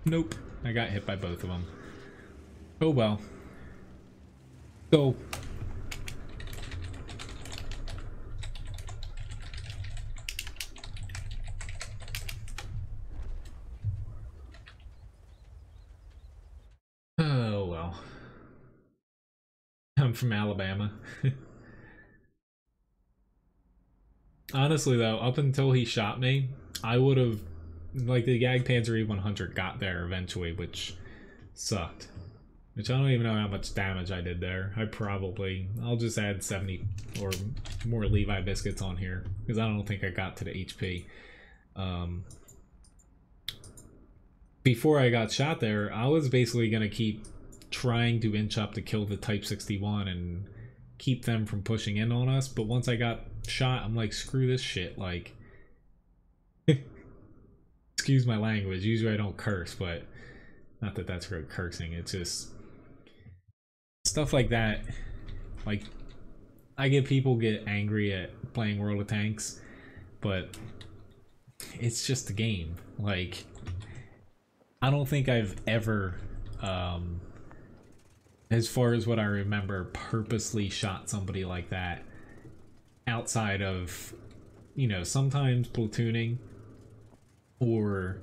Nope, I got hit by both of them. Oh well. So... Oh well. I'm from Alabama. Honestly though, up until he shot me, I would have, like, the Jagdpanzer E100 got there eventually, which sucked. Which I don't even know how much damage I did there. I'll just add 70 or more Levi biscuits on here, because I don't think I got to the HP. Before I got shot there, I was basically going to keep trying to inch up to kill the Type 61 and keep them from pushing in on us, but once I got shot, I'm like, screw this shit, like... Excuse my language, usually I don't curse, but... Not that that's really cursing, it's just... Stuff like that, like... I get people get angry at playing World of Tanks, but... It's just a game, like... I don't think I've ever, as far as what I remember, purposely shot somebody like that outside of, you know, sometimes platooning, or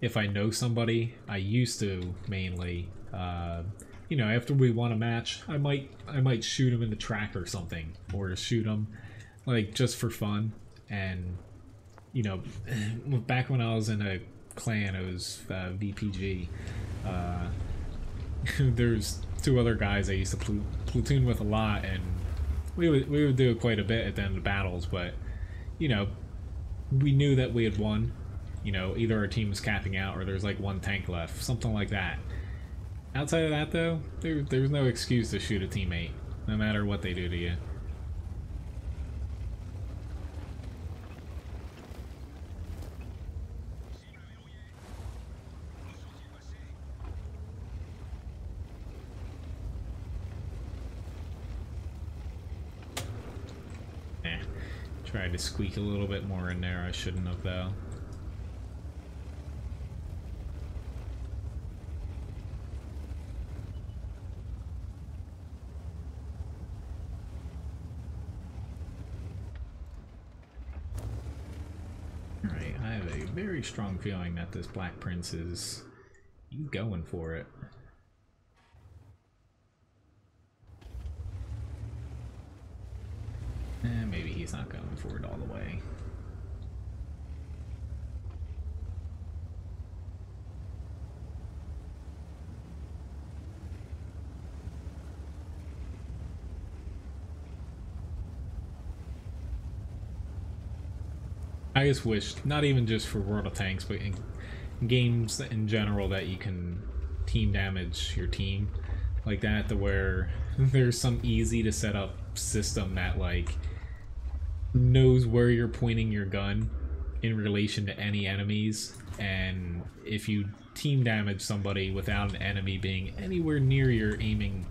if I know somebody. I used to mainly, you know, after we won a match, I might shoot him in the track or something, or shoot him like just for fun. And you know, back when I was in a clan. It was VPG. There's two other guys I used to platoon with a lot, and we would do it quite a bit at the end of battles, but you know, we knew that we had won. You know, either our team was capping out or there's like one tank left, something like that. Outside of that though, there's no excuse to shoot a teammate, no matter what they do to you. Tried to squeak a little bit more in there. I shouldn't have, though. Alright, I have a very strong feeling that this Black Prince is going for it. Maybe he's not going for it all the way. I just wish, not even just for World of Tanks, but in games in general, that you can team damage your team like that, to where there's some easy to set up system that like knows where you're pointing your gun in relation to any enemies, and if you team damage somebody without an enemy being anywhere near your aiming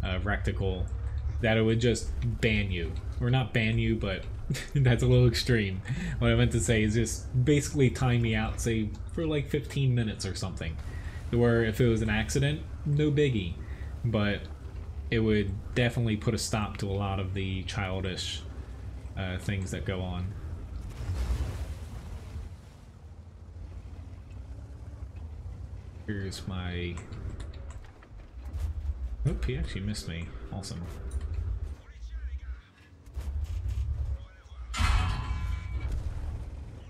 reticle, that it would just ban you. Or not ban you, but that's a little extreme. What I meant to say is just basically time me out, say for like 15 minutes or something, where if it was an accident, no biggie, but it would definitely put a stop to a lot of the childish things that go on. Here's my... Oop, he actually missed me. Awesome.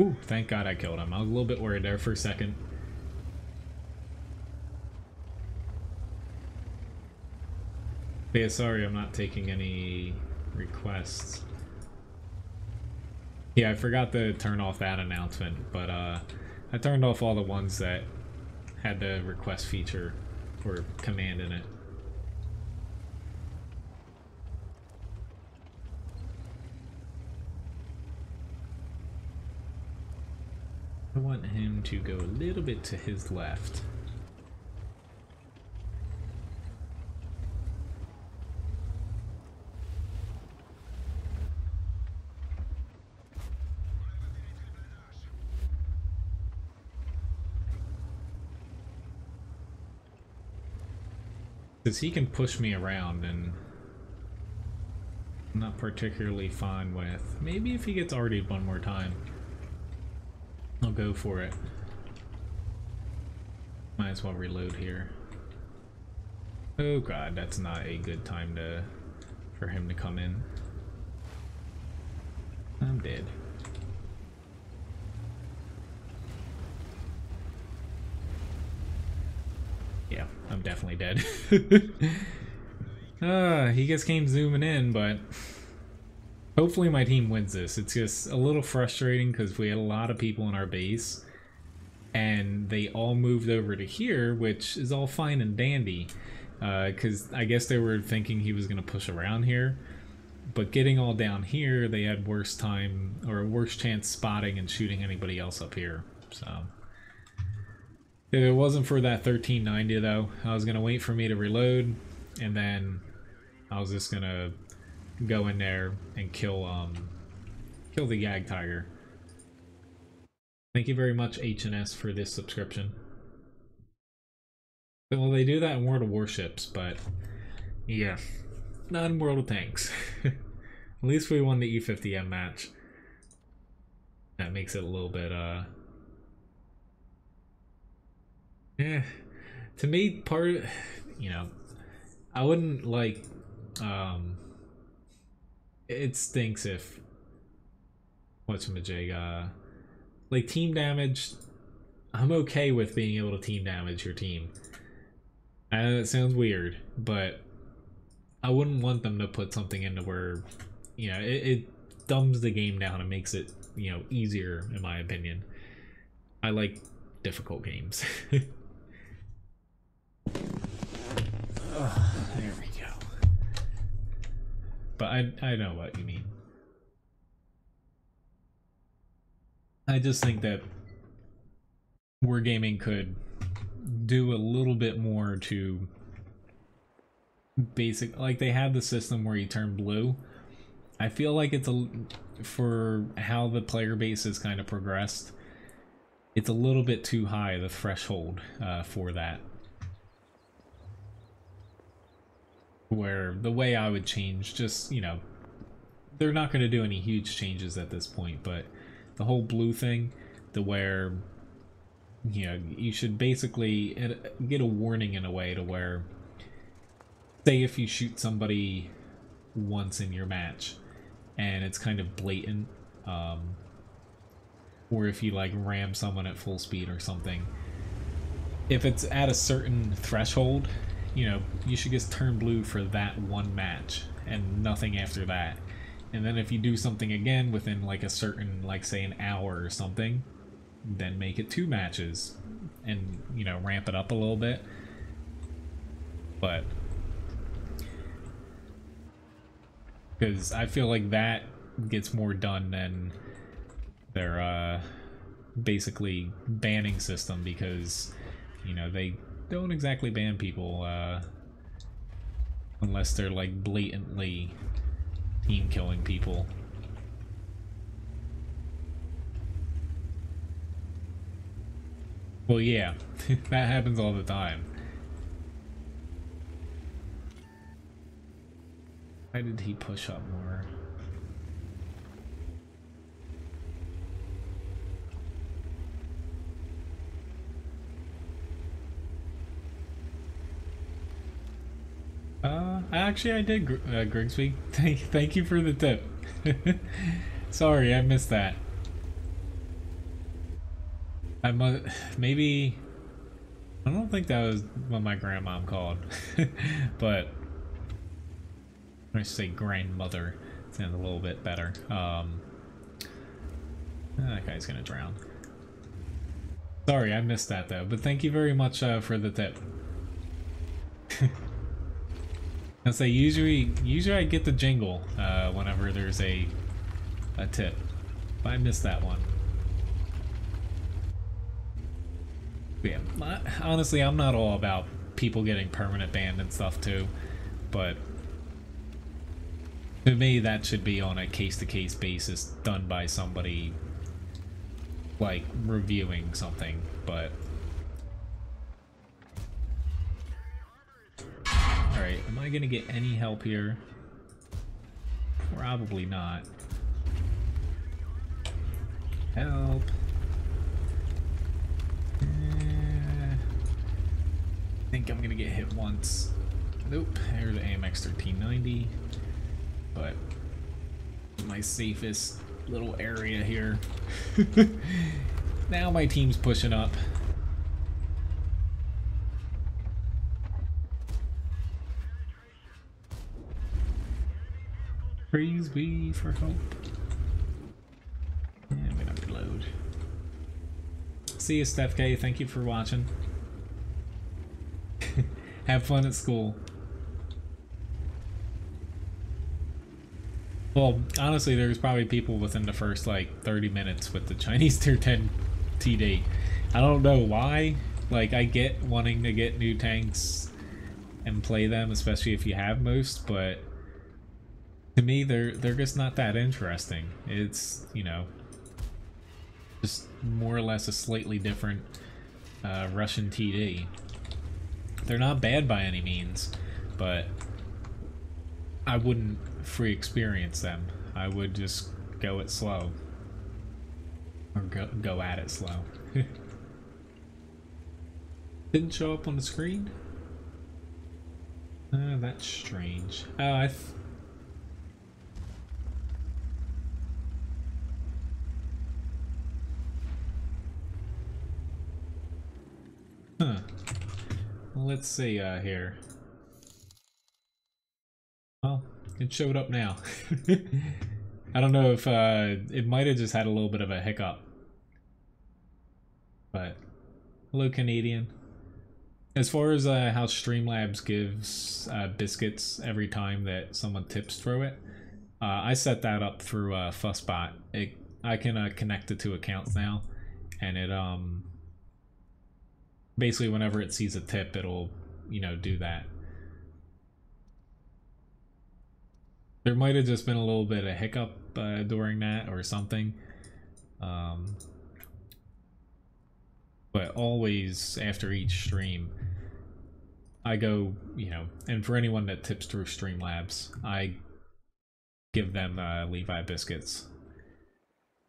Ooh, thank God I killed him. I was a little bit worried there for a second. Yeah, sorry, I'm not taking any requests. Yeah, I forgot to turn off that announcement, but I turned off all the ones that had the request feature or command in it. I want him to go a little bit to his left. Because he can push me around, and I'm not particularly fine with. Maybe if he gets RD'd one more time, I'll go for it. Might as well reload here. Oh god, that's not a good time for him to come in. I'm dead. Yeah, I'm definitely dead. He just came zooming in, but hopefully my team wins this. It's just a little frustrating because we had a lot of people in our base and they all moved over to here, which is all fine and dandy, because I guess they were thinking he was going to push around here, but getting all down here, they had worse time or a worse chance spotting and shooting anybody else up here. So if it wasn't for that 1390 though, I was going to wait for me to reload, and then I was just going to go in there and kill the Gag Tiger. Thank you very much, H&S, for this subscription. Well, they do that in World of Warships, but yeah, not in World of Tanks. At least we won the E50M match. That makes it a little bit, yeah, to me, part, you know, I wouldn't like, it stinks if, whatchamajig, like team damage, I'm okay with being able to team damage your team. I know it sounds weird, but I wouldn't want them to put something into where, you know, it dumbs the game down and makes it, you know, easier, in my opinion. I like difficult games. Oh, there we go. But I know what you mean. I just think that Wargaming could do a little bit more to basic, like they have the system where you turn blue. I feel like it's for how the player base has kind of progressed, it's a little bit too high, the threshold for that. Where the way I would change, just, you know, they're not going to do any huge changes at this point, but the whole blue thing, the where, you know, you should basically get a warning in a way to where, say if you shoot somebody once in your match and it's kind of blatant, or if you like ram someone at full speed or something, if it's at a certain threshold, you know, you should just turn blue for that one match and nothing after that. And then if you do something again within like a certain, like say an hour or something, then make it 2 matches and, you know, ramp it up a little bit. But because I feel like that gets more done than their basically banning system, because, you know, they don't exactly ban people unless they're like blatantly team killing people. Well, yeah, that happens all the time. Why did he push up more? Actually, I did, Grigsby. Thank you for the tip. Sorry, I missed that. I must, maybe, I don't think that was what my grandmom called, but I should say grandmother. Sounds a little bit better. That guy's gonna drown. Sorry, I missed that though, but thank you very much for the tip. I'll say usually I get the jingle whenever there's a tip, but I missed that one. But yeah, honestly, I'm not all about people getting permanent banned and stuff too, but to me that should be on a case-to-case basis, done by somebody like reviewing something. But alright, am I gonna get any help here? Probably not. Help. I think I'm gonna get hit once. Nope, there's the AMX 1390. But my safest little area here. Now my team's pushing up. Praise be for hope. And I'm gonna reload. See you, Steph K. Thank you for watching. Have fun at school. Well, honestly, there's probably people within the first like 30 minutes with the Chinese Tier 10 TD. I don't know why. Like, I get wanting to get new tanks and play them, especially if you have most, but to me, they're just not that interesting. It's, you know, just more or less a slightly different Russian TD. They're not bad by any means, but I wouldn't free experience them. I would just go it slow. Or go at it slow. Didn't show up on the screen? That's strange. Oh, Huh. Well, let's see here. Well, it showed up now. I don't know if it might have just had a little bit of a hiccup. But hello, Canadian. As far as how Streamlabs gives biscuits every time that someone tips through it, I set that up through Fussbot. I can connect the two accounts now, and it basically whenever it sees a tip, it'll do that. There might have just been a little bit of hiccup during that or something. But always after each stream, I go, and for anyone that tips through Streamlabs, I give them Levi biscuits.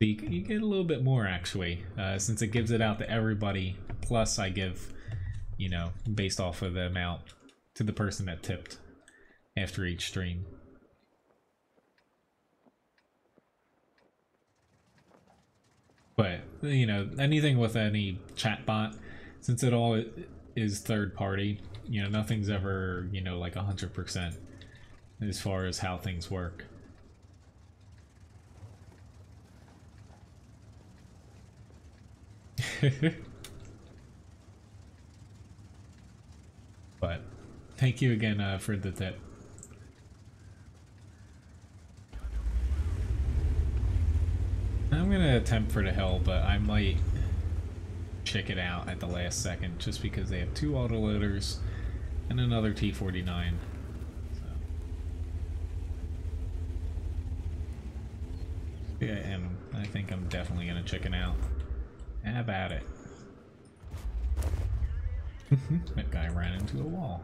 You get a little bit more actually, since it gives it out to everybody. Plus, I give, based off of the amount to the person that tipped after each stream. But, anything with any chatbot, since it all is third party, nothing's ever, like 100% as far as how things work. But, thank you again for the tip. I'm gonna attempt for the hill, but I might check it out at the last second just because they have 2 autoloaders and another T-49. So. Yeah, I think I'm definitely gonna check it out. How about it? That guy ran into a wall.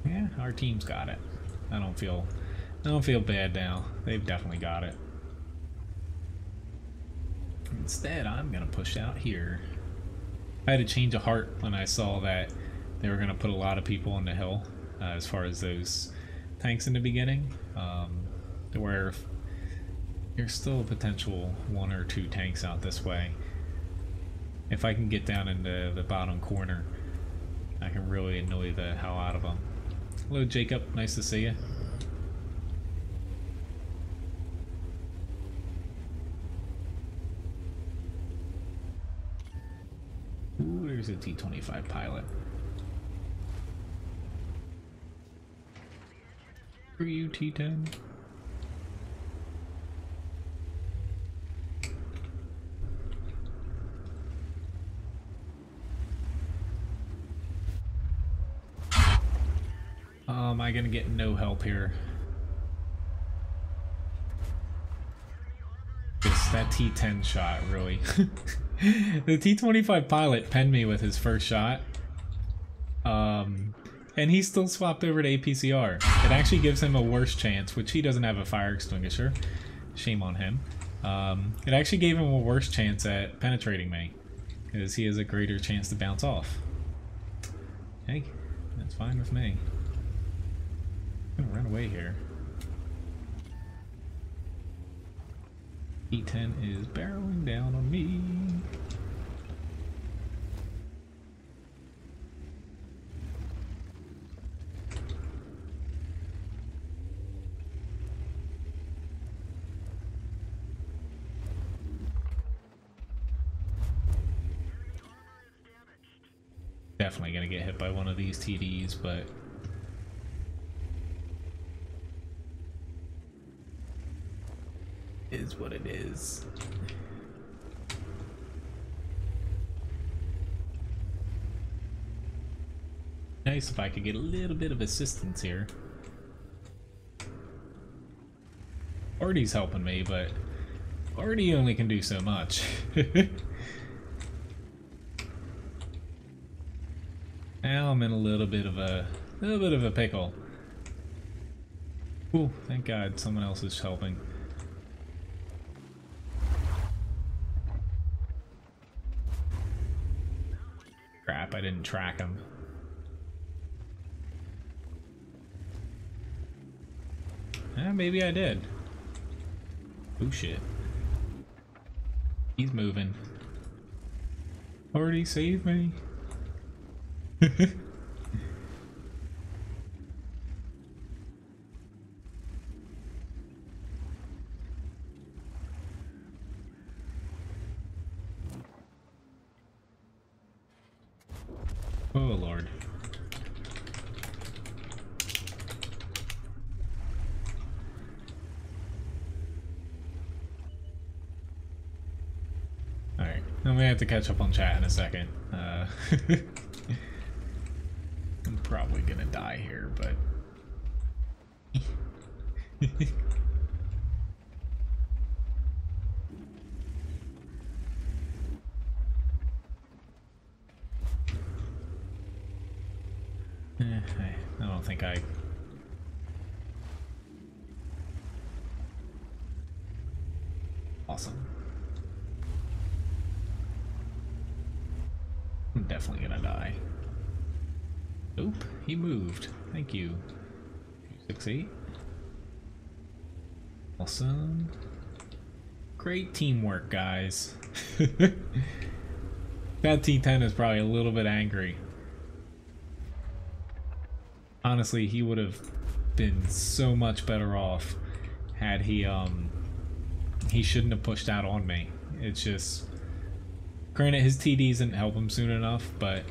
Yeah, our team's got it. I don't feel bad now. They've definitely got it. Instead, I'm gonna push out here. I had a change of heart when I saw that they were gonna put a lot of people on the hill, as far as those tanks in the beginning. Where there's still a potential 1 or 2 tanks out this way. If I can get down into the bottom corner, I can really annoy the hell out of them. Hello, Jacob. Nice to see you. Ooh, there's a T-25 pilot. For you, T-10. Am I gonna get no help here? That T-10 shot, really. The T-25 pilot penned me with his first shot. And he still swapped over to APCR. It actually gives him a worse chance, which he doesn't have a fire extinguisher. Shame on him. It actually gave him a worse chance at penetrating me, because he has a greater chance to bounce off. Hey, that's fine with me. I'm gonna run away here. E10 is barreling down on me. Definitely gonna get hit by one of these TDs, but is what it is. Nice if I could get a little bit of assistance here. Artie's helping me, but Artie only can do so much. Now I'm in a little bit of a pickle. Ooh, thank God someone else is helping. Crap, I didn't track him. Maybe I did. Oh shit. He's moving. Already saved me. Oh Lord. Alright, I'm gonna have to catch up on chat in a second. I'm probably gonna die here, but... I don't think I... Awesome. I'm definitely gonna die. Nope, he moved. Thank you. 268. Awesome. Great teamwork, guys. That T10 is probably a little bit angry. Honestly, he would have been so much better off had he shouldn't have pushed out on me. It's just, granted his TDs didn't help him soon enough, but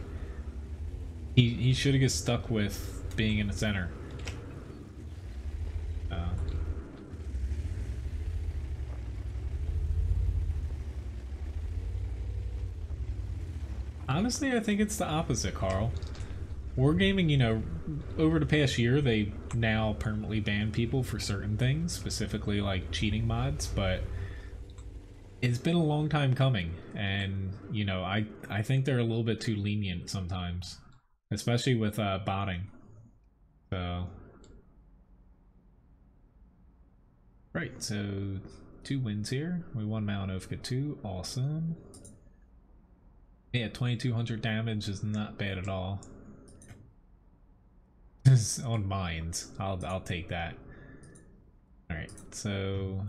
he should have just stuck with being in the center. Honestly, I think it's the opposite, Carl. Wargaming, you know, over the past year, they now permanently ban people for certain things, specifically like cheating mods, but it's been a long time coming, and, you know, I think they're a little bit too lenient sometimes, especially with botting. So, right, so 2 wins here. We won Mount Ofka 2, awesome. Yeah, 2200 damage is not bad at all. On mines, I'll take that. All right, so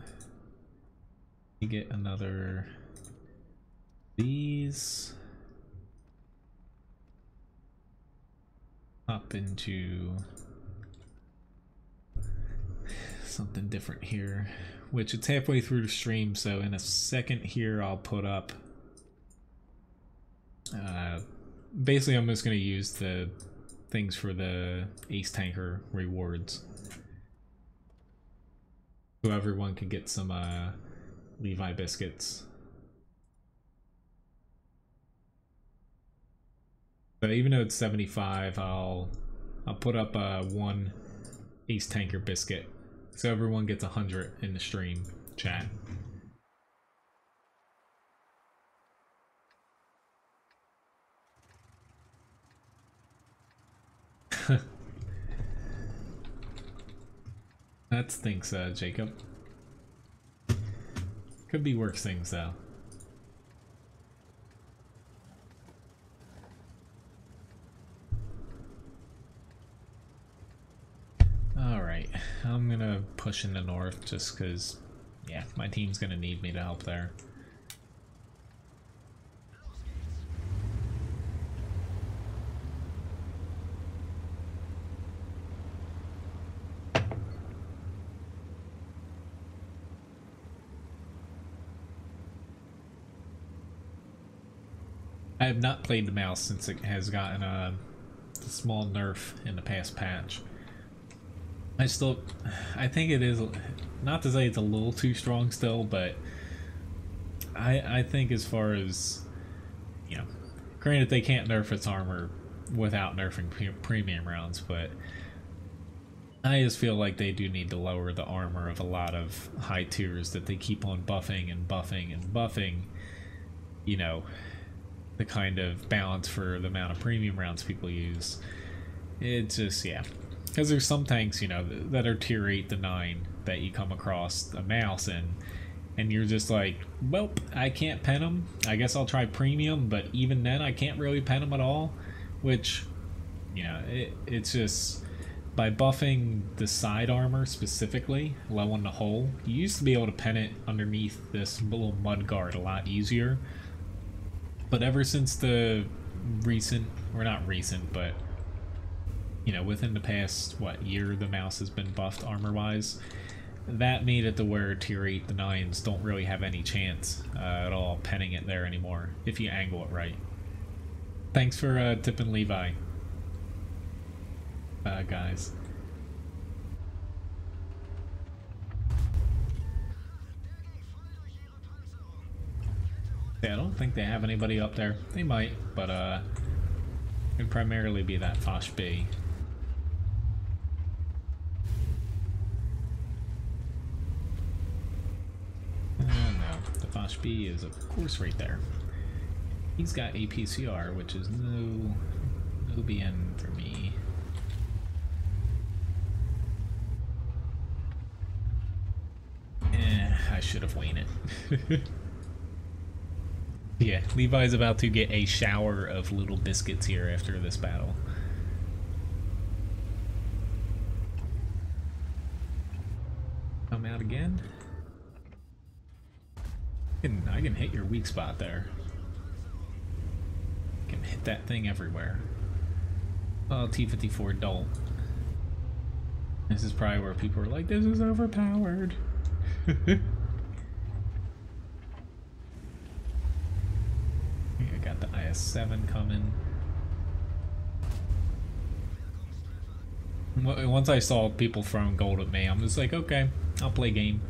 you get another these. Hop into something different here, which it's halfway through the stream, so in a second here I'll put up. Basically, I'm just gonna use the things for the Ace Tanker rewards, so everyone can get some Levi biscuits. But even though it's 75, I'll put up 1 Ace Tanker biscuit, so everyone gets 100 in the stream chat. That stinks, Jacob. Could be worse things, though. Alright, I'm gonna push in the north just because, yeah, my team's gonna need me to help there. I have not played the mouse since it has gotten a small nerf in the past patch. I think it is, not to say it's a little too strong still, but I think as far as, you know, granted they can't nerf its armor without nerfing premium rounds, but I just feel like they do need to lower the armor of a lot of high tiers that they keep on buffing and buffing and buffing, you know, the kind of balance for the amount of premium rounds people use. It's just, yeah. Because there's some tanks, you know, that are tier 8 to 9 that you come across a mouse in, and you're just like, well, I can't pen them. I guess I'll try premium, but even then I can't really pen them at all, which, you know, it's just, by buffing the side armor specifically, low on the hull, you used to be able to pen it underneath this little mud guard a lot easier. But ever since the recent, or not recent, but you know, within the past, what, year the mouse has been buffed armor-wise, that made it to where tier 8 to 9s don't really have any chance at all penning it there anymore, if you angle it right. Thanks for tipping Levi, guys. Yeah, I don't think they have anybody up there. They might, but it would primarily be that Fosh B. No, the Fosh B is of course right there. He's got APCR, which is no BN for me. I should have waited. Yeah, Levi's about to get a shower of little biscuits here after this battle. Come out again. I can hit your weak spot there. I can hit that thing everywhere. Oh, T-54 Dolt. This is probably where people are like, this is overpowered. I got the IS-7 coming. Once I saw people throwing gold at me, I'm just like, okay, I'll play game.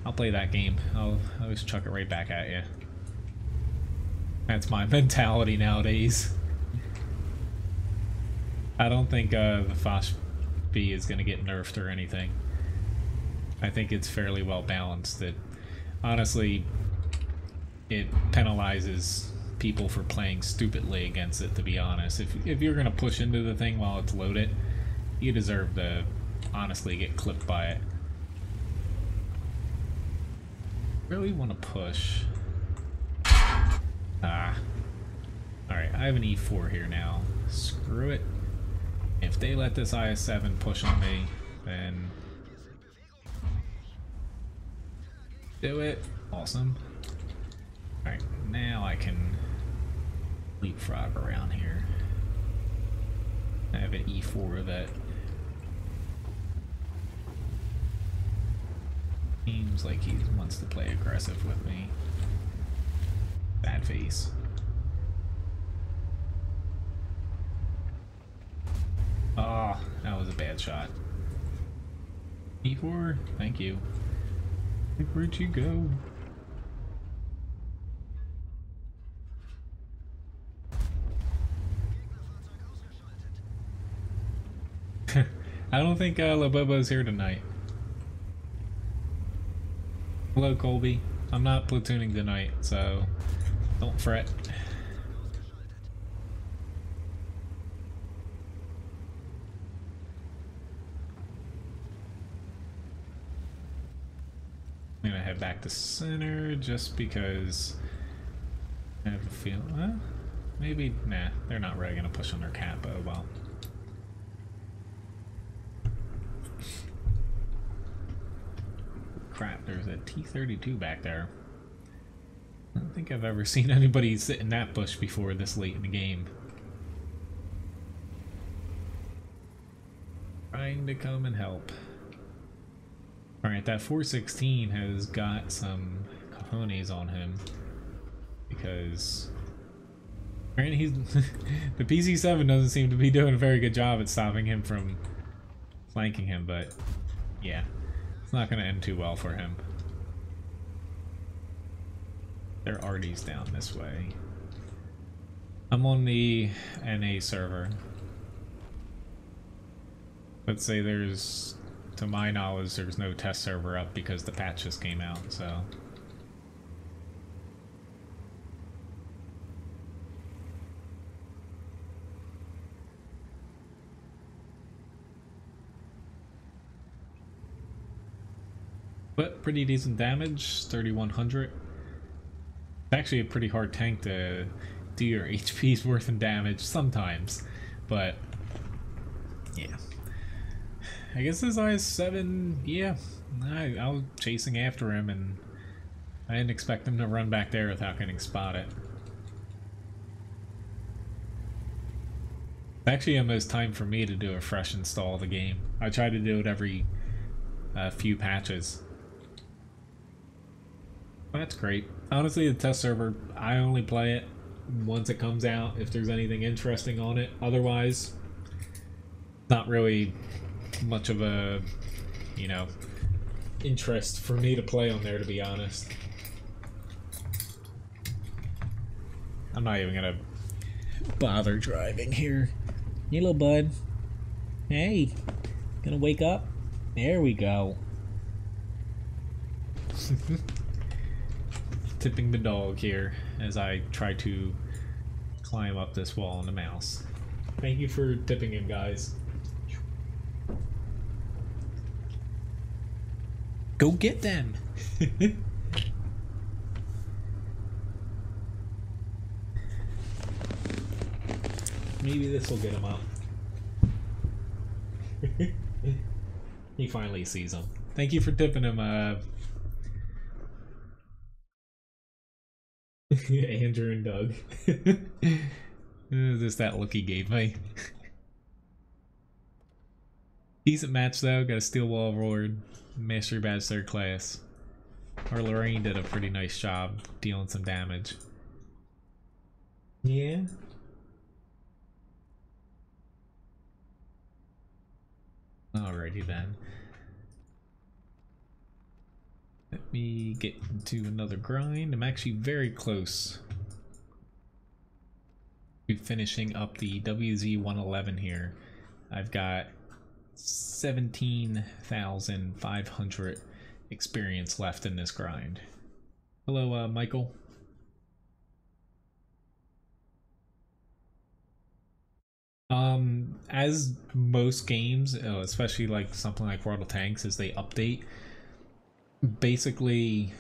I'll play that game. I'll just chuck it right back at you. That's my mentality nowadays. I don't think the Fosh B is going to get nerfed or anything. I think it's fairly well balanced. That honestly, it penalizes people for playing stupidly against it, to be honest. If you're going to push into the thing while it's loaded, you deserve to honestly get clipped by it. Really want to push. Alright, I have an E4 here now. Screw it. If they let this IS-7 push on me, then do it. Awesome. Alright, now I can leapfrog around here. I have an E4 that seems like he wants to play aggressive with me. Bad face. Oh, that was a bad shot. E4, thank you. Where'd you go? I don't think Labobo's here tonight. Hello, Colby. I'm not platooning tonight, so don't fret. I'm gonna head back to center just because I have a feeling. Well, maybe, nah, they're not really gonna push on their cap. Oh well. Crap, there's a T-32 back there. I don't think I've ever seen anybody sit in that bush before this late in the game. Trying to come and help. Alright, that 416 has got some cojones on him. Because right, he's the PC-7 doesn't seem to be doing a very good job at stopping him from flanking him, but yeah. It's not going to end too well for him. Their RD's down this way. I'm on the NA server. Let's say there's, to my knowledge, there's no test server up because the patch just came out, so. But pretty decent damage, 3100. It's actually a pretty hard tank to do your HP's worth in damage sometimes, but yeah. I guess as high as 7, yeah. I was chasing after him and I didn't expect him to run back there without getting spotted. It's actually almost time for me to do a fresh install of the game. I try to do it every few patches. That's great. Honestly, the test server, I only play it once it comes out if there's anything interesting on it. Otherwise, not really much of a, you know, interest for me to play on there, to be honest. I'm not even gonna bother driving here. Hey, little bud. Hey, gonna wake up? There we go. Tipping the dog here as I try to climb up this wall on the mouse. Thank you for tipping him, guys. Go get them! Maybe this will get him up. He finally sees him. Thank you for tipping him, Andrew and Doug. Just that look he gave me. Decent match though, got a steel wall award, mastery badge 3rd class. Our Lorraine did a pretty nice job dealing some damage. Yeah. Alrighty then. Let me get into another grind. I'm actually very close to finishing up the WZ-111 here. I've got 17,500 experience left in this grind. Hello, Michael. As most games, especially like something like World of Tanks, as they update, basically,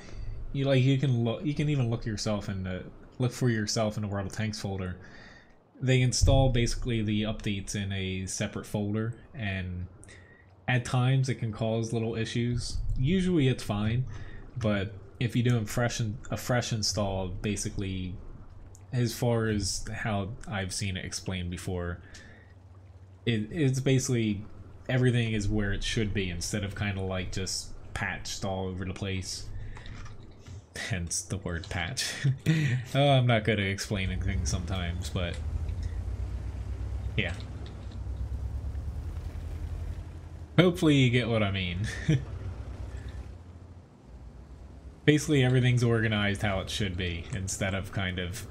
you can even look for yourself in the World of Tanks folder. They install basically the updates in a separate folder, and at times it can cause little issues. Usually it's fine, but if you do a fresh install, basically, as far as how I've seen it explained before, it's basically everything is where it should be instead of kind of like just patched all over the place. Hence the word patch. Oh, I'm not good at explaining things sometimes, but yeah. Hopefully you get what I mean. Basically everything's organized how it should be instead of kind of,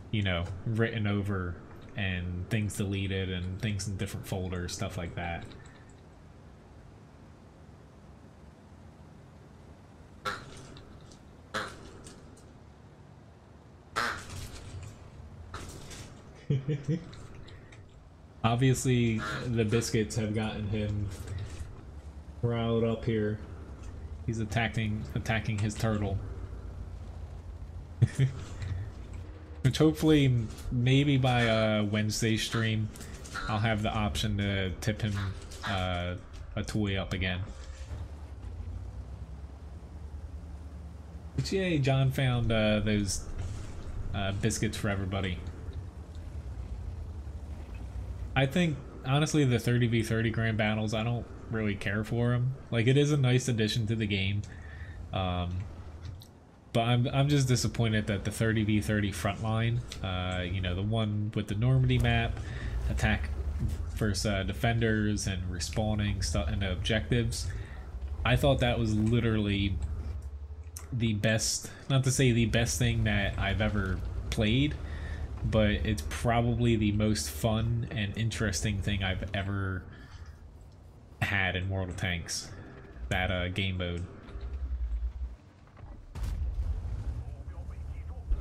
you know, written over and things deleted and things in different folders, stuff like that. Obviously, the biscuits have gotten him riled up here. He's attacking his turtle. Which hopefully, maybe by Wednesday stream, I'll have the option to tip him a toy up again. But yay, John found those biscuits for everybody. I think, honestly, the 30v30 grand battles, I don't really care for them. Like, it is a nice addition to the game. But I'm just disappointed that the 30v30 frontline, you know, the one with the Normandy map, attack versus defenders and respawning stuff and objectives, I thought that was literally the best, not to say the best thing that I've ever played, but it's probably the most fun and interesting thing I've ever had in World of Tanks, that game mode.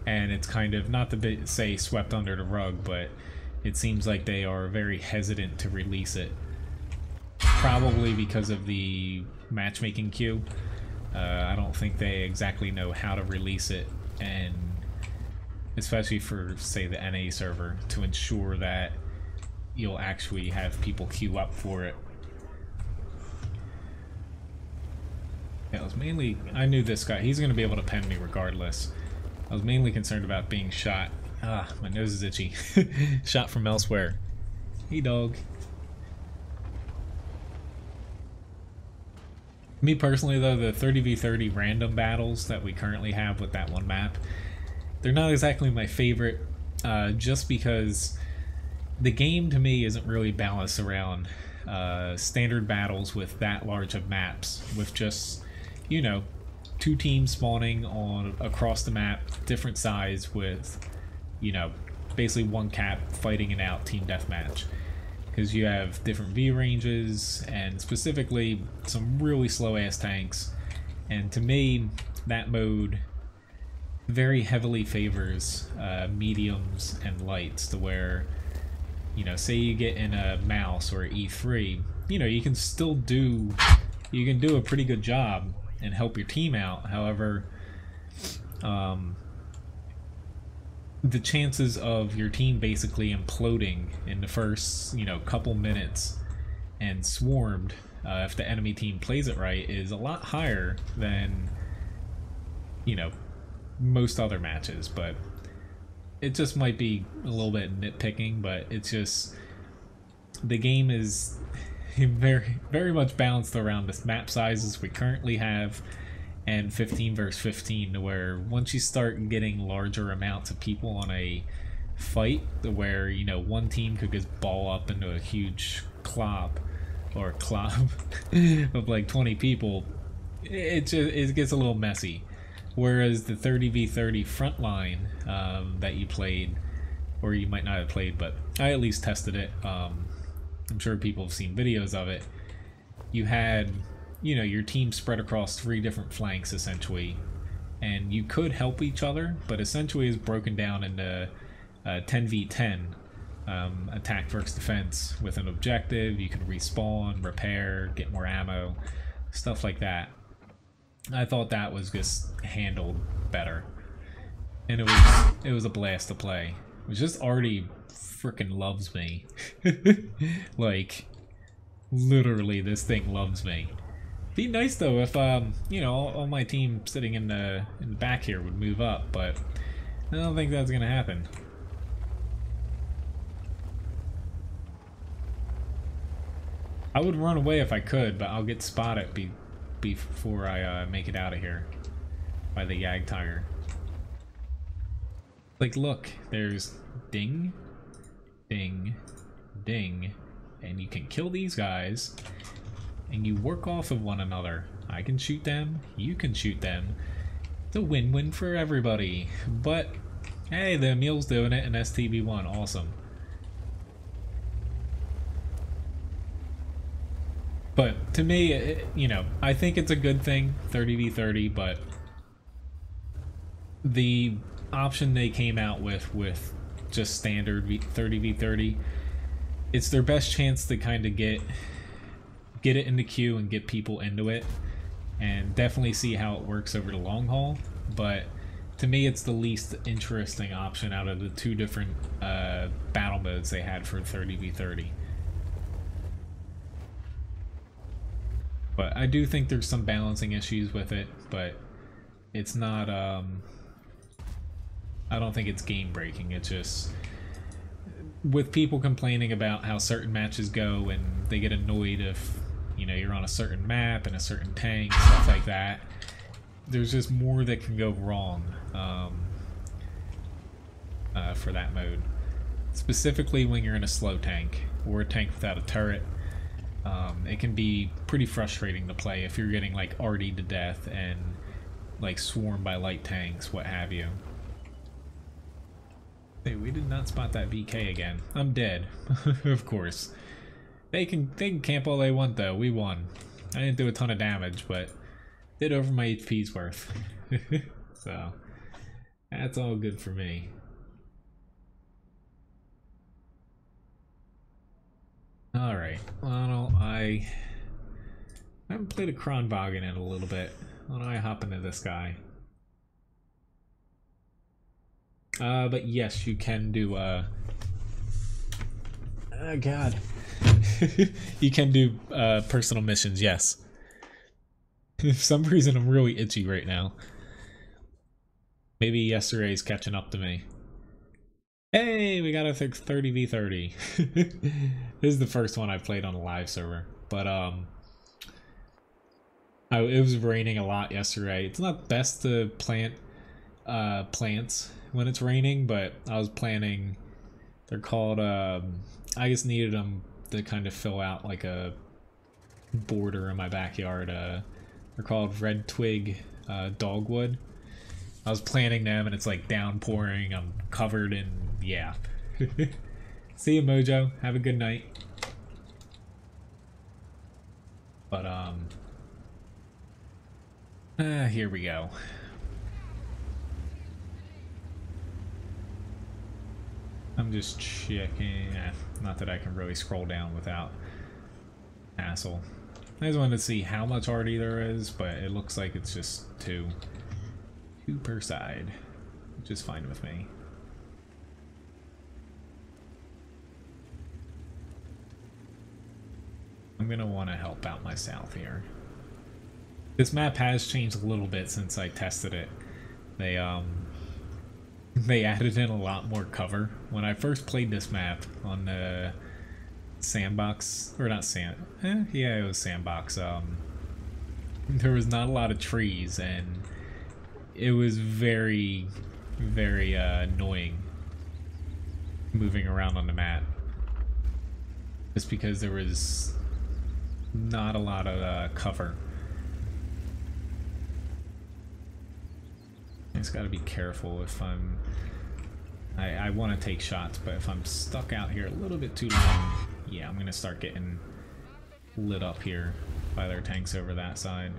And it's kind of, not to say swept under the rug, but it seems like they are very hesitant to release it. Probably because of the matchmaking queue. I don't think they exactly know how to release it, and especially for, say, the NA server, to ensure that you'll actually have people queue up for it. Yeah, I knew this guy, he's gonna be able to pen me regardless. I was mainly concerned about being shot. Ah, my nose is itchy. Shot from elsewhere. Hey, dog. Me personally, though, the 30v30 random battles that we currently have with that one map, they're not exactly my favorite, just because the game to me isn't really balanced around standard battles with that large of maps, with just, you know, two teams spawning on across the map, different size, with, you know, basically one cap fighting it out, team deathmatch. Because you have different view ranges and specifically some really slow ass tanks, and to me that mode very heavily favors mediums and lights, to where, you know, say you get in a mouse or E3, you know, you can still do a pretty good job and help your team out. However, the chances of your team basically imploding in the first, you know, couple minutes and swarmed, if the enemy team plays it right, is a lot higher than, you know, most other matches. But it just might be a little bit nitpicking, but it's just, the game is very much balanced around the map sizes we currently have, and 15 versus 15, to where once you start getting larger amounts of people on a fight, to where, you know, one team could just ball up into a huge clob of like 20 people, it gets a little messy. Whereas the 30v30 frontline that you played, or you might not have played, but I at least tested it, I'm sure people have seen videos of it, you had, you know, your team spread across 3 different flanks essentially, and you could help each other, but essentially is broken down into 10v10, attack versus defense with an objective. You can respawn, repair, get more ammo, stuff like that. I thought that was just handled better, and it was a blast to play. It was just Artie freaking loves me. Like, literally, this thing loves me. Be nice though if you know, all my team sitting in the back here would move up, but I don't think that's gonna happen. I would run away if I could, but I'll get spotted before I make it out of here by the Yag Tiger. Like, look, there's ding, ding, ding, and you can kill these guys, and you work off of one another. I can shoot them, you can shoot them. It's a win-win for everybody. But hey, the Emil's doing it, and STV won. Awesome. But to me, you know, I think it's a good thing, 30v30, but the option they came out with just standard 30v30, it's their best chance to kind of get it in the queue and get people into it, and definitely see how it works over the long haul. But to me, it's the least interesting option out of the 2 different battle modes they had for 30v30. But I do think there's some balancing issues with it, but it's not, I don't think it's game breaking. It's just, with people complaining about how certain matches go and they get annoyed if, you know, you're on a certain map and a certain tank, stuff like that, there's just more that can go wrong for that mode. Specifically when you're in a slow tank or a tank without a turret. It can be pretty frustrating to play if you're getting like RD'd to death and like swarmed by light tanks, what have you. Hey, we did not spot that VK again. I'm dead. Of course. They can camp all they want though. We won. I didn't do a ton of damage, but did over my HP's worth. So that's all good for me. Alright, well, I haven't played a Kronwagen in a little bit. Why don't I hop into this guy? But yes, you can do, oh god. You can do, personal missions, yes. For some reason, I'm really itchy right now. Maybe yesterday's catching up to me. Hey, we got a 30v30. This is the first one I played on a live server, but it was raining a lot yesterday. It's not best to plant plants when it's raining, but I was planting. They're called. I just needed them to kind of fill out like a border in my backyard. They're called red twig dogwood. I was planting them and it's like downpouring. I'm covered in, yeah. See you, Mojo. Have a good night. But here we go. I'm just checking. Not that I can really scroll down without hassle. I just wanted to see how much arty there is, but it looks like it's just two. 2 per side, which is fine with me. I'm gonna want to help out my south here. This map has changed a little bit since I tested it. They added in a lot more cover. When I first played this map on the sandbox, or not yeah, it was sandbox. There was not a lot of trees and it was very, very annoying moving around on the map. Just because there was not a lot of cover. I just gotta be careful if I want to take shots, but if I'm stuck out here a little bit too long, yeah, I'm gonna start getting lit up here by their tanks over that side.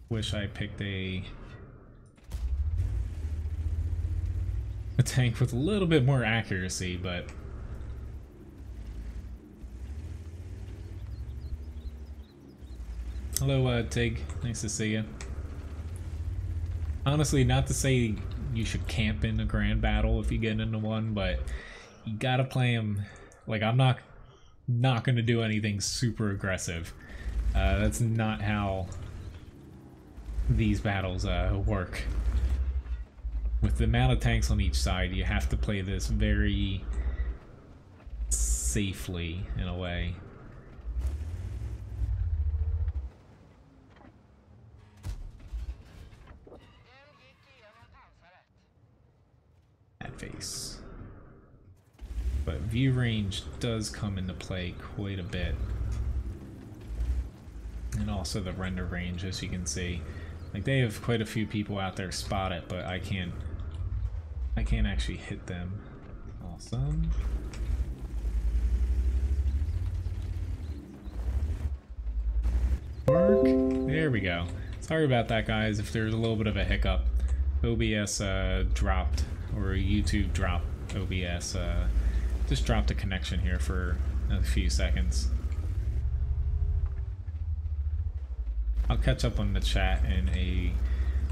Wish I picked a tank with a little bit more accuracy, but hello, Tig. Nice to see you. Honestly, not to say you should camp in a grand battle if you get into one, but you gotta play them. Like, I'm not gonna do anything super aggressive. That's not how these battles work. With the amount of tanks on each side, you have to play this very safely in a way. That face. But view range does come into play quite a bit. And also the render range, as you can see. Like, they have quite a few people out there spot it, but I can't actually hit them. Awesome. Work. There we go. Sorry about that, guys, if there's a little bit of a hiccup. OBS dropped, or YouTube dropped OBS. Just dropped a connection here for a few seconds. I'll catch up on the chat in a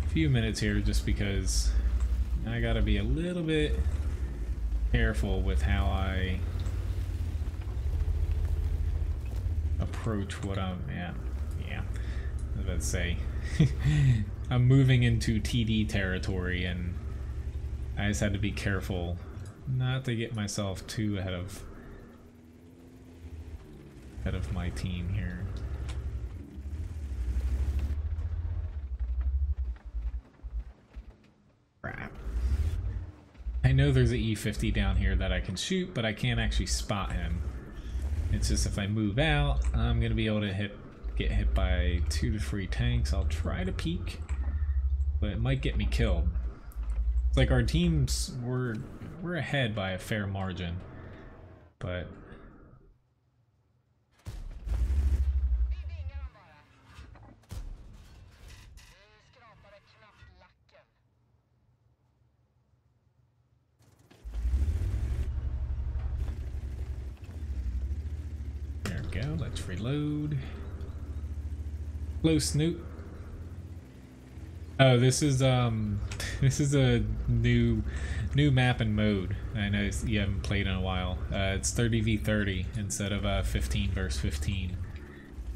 few minutes here, just because I gotta be a little bit careful with how I approach what I'm at. Yeah, I was about to say. I'm moving into TD territory, and I just had to be careful not to get myself too ahead of my team here. Crap. I know there's an E50 down here that I can shoot, but I can't actually spot him. It's just if I move out, I'm gonna be able to get hit by 2 to 3 tanks. I'll try to peek, but it might get me killed. It's like our teams we're ahead by a fair margin, but there we go. Let's reload. Hello, Snoop. Oh, this is this is a new map and mode. I know you haven't played in a while. It's 30v30 instead of 15 versus 15.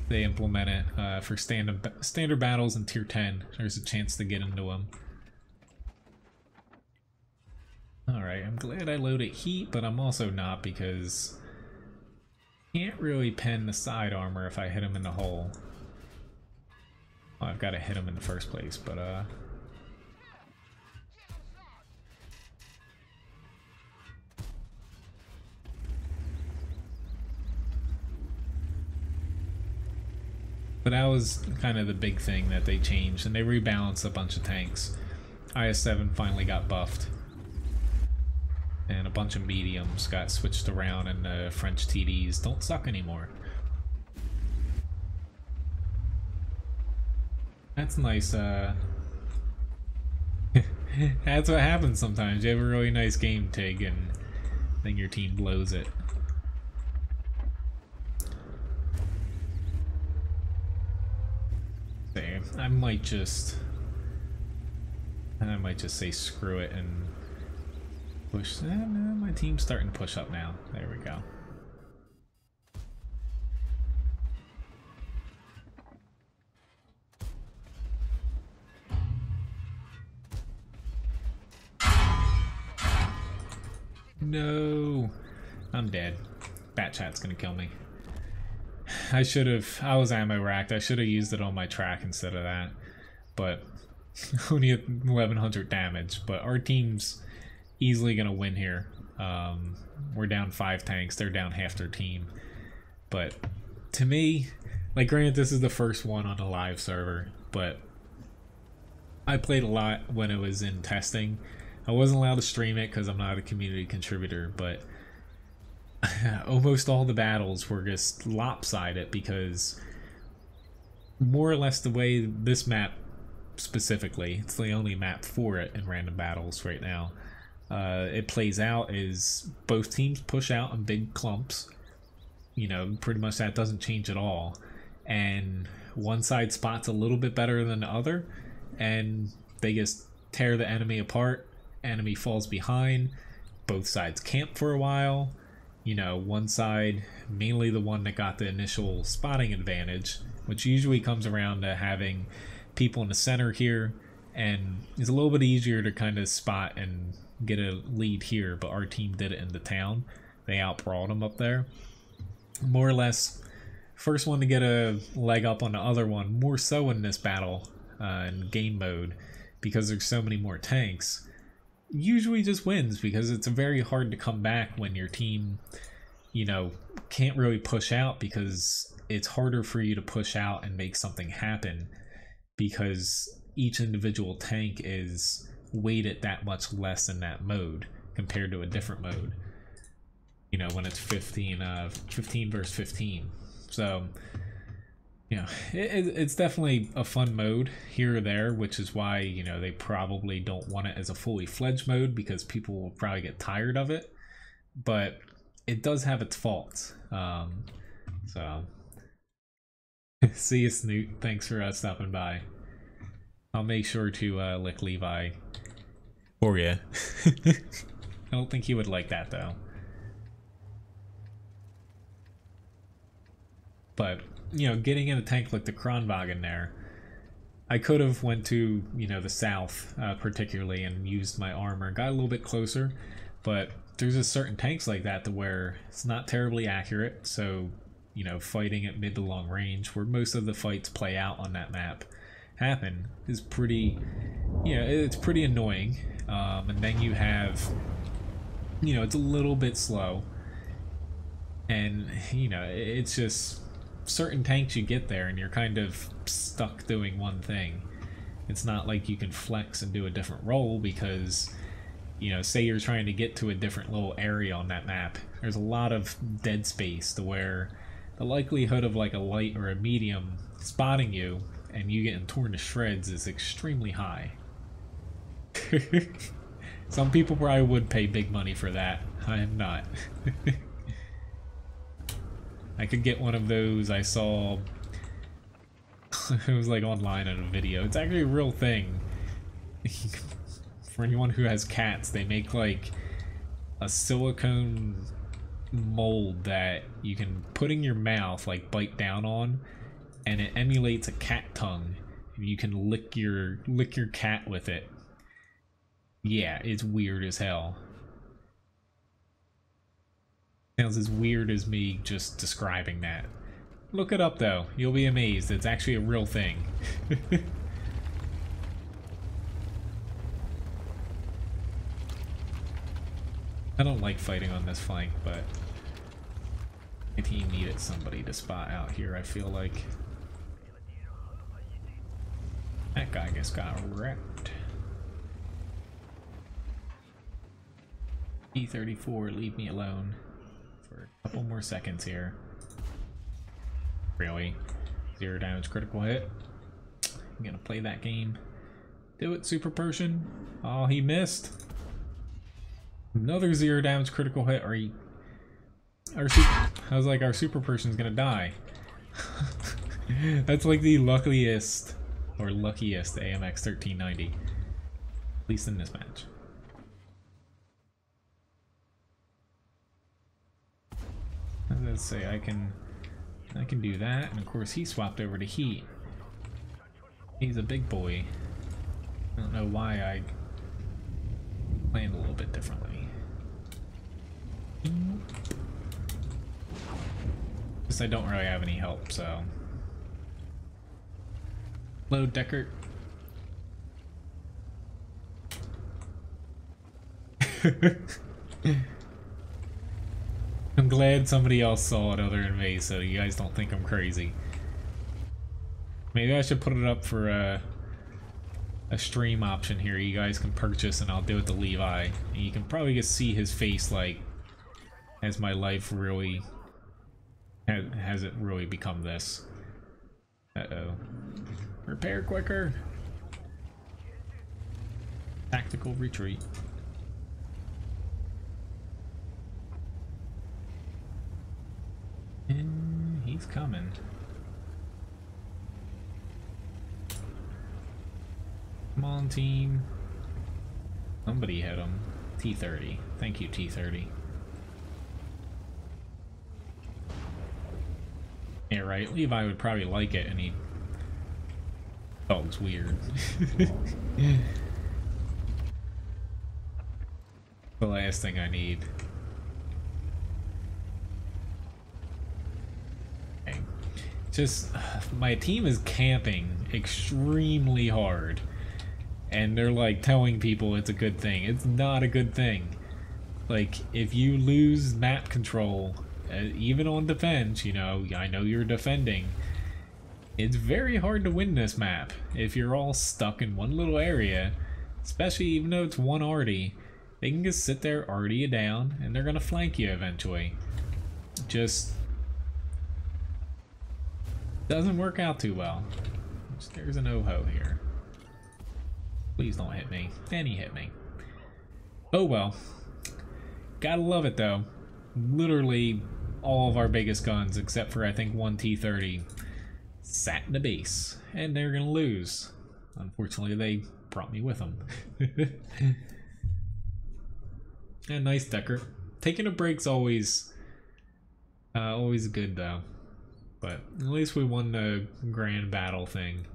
They implement it for standard battles in tier 10. There's a chance to get into them. Alright, I'm glad I loaded heat, but I'm also not because I can't really pen the side armor if I hit him in the hole. Well, I've got to hit him in the first place, but that was kind of the big thing that they changed, and they rebalanced a bunch of tanks. IS-7 finally got buffed. And a bunch of mediums got switched around, and the French TDs don't suck anymore. That's nice. That's what happens sometimes. You have a really nice game, Tig, and then your team blows it. There, I might just say screw it and push. No, my team's starting to push up now. There we go. No, I'm dead. Bat chat's gonna kill me. I was ammo racked. I should have used it on my track instead of that. But only 1100 damage. But our team's easily gonna win here. We're down 5 tanks. They're down half their team. But to me, like, granted, this is the first one on a live server, but I played a lot when it was in testing. I wasn't allowed to stream it because I'm not a community contributor, but almost all the battles were just lopsided because more or less the way this map specifically, it's the only map for it in random battles right now, it plays out is both teams push out in big clumps. You know, pretty much that doesn't change at all. And one side spots a little bit better than the other, and they just tear the enemy apart. Enemy falls behind. Both sides camp for a while. You know, one side, mainly the one that got the initial spotting advantage, which usually comes around to having people in the center here, and it's a little bit easier to kind of spot and get a lead here, but our team did it in the town. They outbrawled them up there. More or less, first one to get a leg up on the other one, more so in this battle, in game mode, because there's so many more tanks, usually just wins, because it's very hard to come back when your team, you know, can't really push out, because it's harder for you to push out and make something happen because each individual tank is weighted that much less in that mode compared to a different mode, you know, when it's 15 versus 15. So, you know, it's definitely a fun mode here or there, which is why, you know, they probably don't want it as a fully fledged mode, because people will probably get tired of it, but it does have its faults. So see you, Snoot. Thanks for stopping by. I'll make sure to lick Levi for you. I don't think he would like that though. But, you know, getting in a tank like the Kronwagen there, I could have went to, you know, the south particularly and used my armor, got a little bit closer, but there's just certain tanks like that to where it's not terribly accurate. So, you know, fighting at mid to long range, where most of the fights play out on that map happen, is pretty, you know, it's pretty annoying. And then you have, you know, it's a little bit slow, and, you know, it's just certain tanks you get there and you're kind of stuck doing one thing. It's not like you can flex and do a different role, because, you know, say you're trying to get to a different little area on that map, there's a lot of dead space to where the likelihood of like a light or a medium spotting you and you getting torn to shreds is extremely high. Some people probably would pay big money for that. I am not. I could get one of those. I saw it was like online in a video. It's actually a real thing. For anyone who has cats, they make like a silicone mold that you can put in your mouth, like bite down on, and it emulates a cat tongue. You can lick your cat with it. Yeah, it's weird as hell. Sounds as weird as me just describing that. Look it up though, you'll be amazed. It's actually a real thing. I don't like fighting on this flank, but my team needed somebody to spot out here, I feel like. That guy just got wrecked. E34, leave me alone for a couple more seconds here. Really? 0 damage critical hit. I'm gonna play that game. Do it, Super Persian. Oh, he missed. Another 0 damage critical hit. I was like, our Super Person's gonna die. That's like the luckiest AMX 1390. At least in this match. Let's say I can do that, and of course he swapped over to heat. He's a big boy. I don't know why I planned a little bit differently. Guess I don't really have any help, so. Hello, Deckard. I'm glad somebody else saw it other than me, so you guys don't think I'm crazy. Maybe I should put it up for a stream option here you guys can purchase, and I'll do it to Levi. And you can probably just see his face, like, as my life really has it really become this. Uh-oh. Repair quicker! Tactical retreat. And he's coming. Come on, team. Somebody hit him. T30. Thank you, T30. Yeah, right. Levi would probably like it, and he dog's weird. The last thing I need. Okay. Just my team is camping extremely hard, and they're like telling people it's a good thing. It's not a good thing. Like, if you lose map control, even on defense, you know, I know you're defending, it's very hard to win this map if you're all stuck in one little area, especially even though it's one arty. They can just sit there, arty you down, and they're gonna flank you eventually. Just doesn't work out too well. There's an OHO here. Please don't hit me. And he hit me. Oh well. Gotta love it though. Literally all of our biggest guns, except for I think one T30, sat in the base, and they're gonna lose. Unfortunately, they brought me with them. Yeah, nice, Decker. Taking a break's always good though. But at least we won the grand battle thing.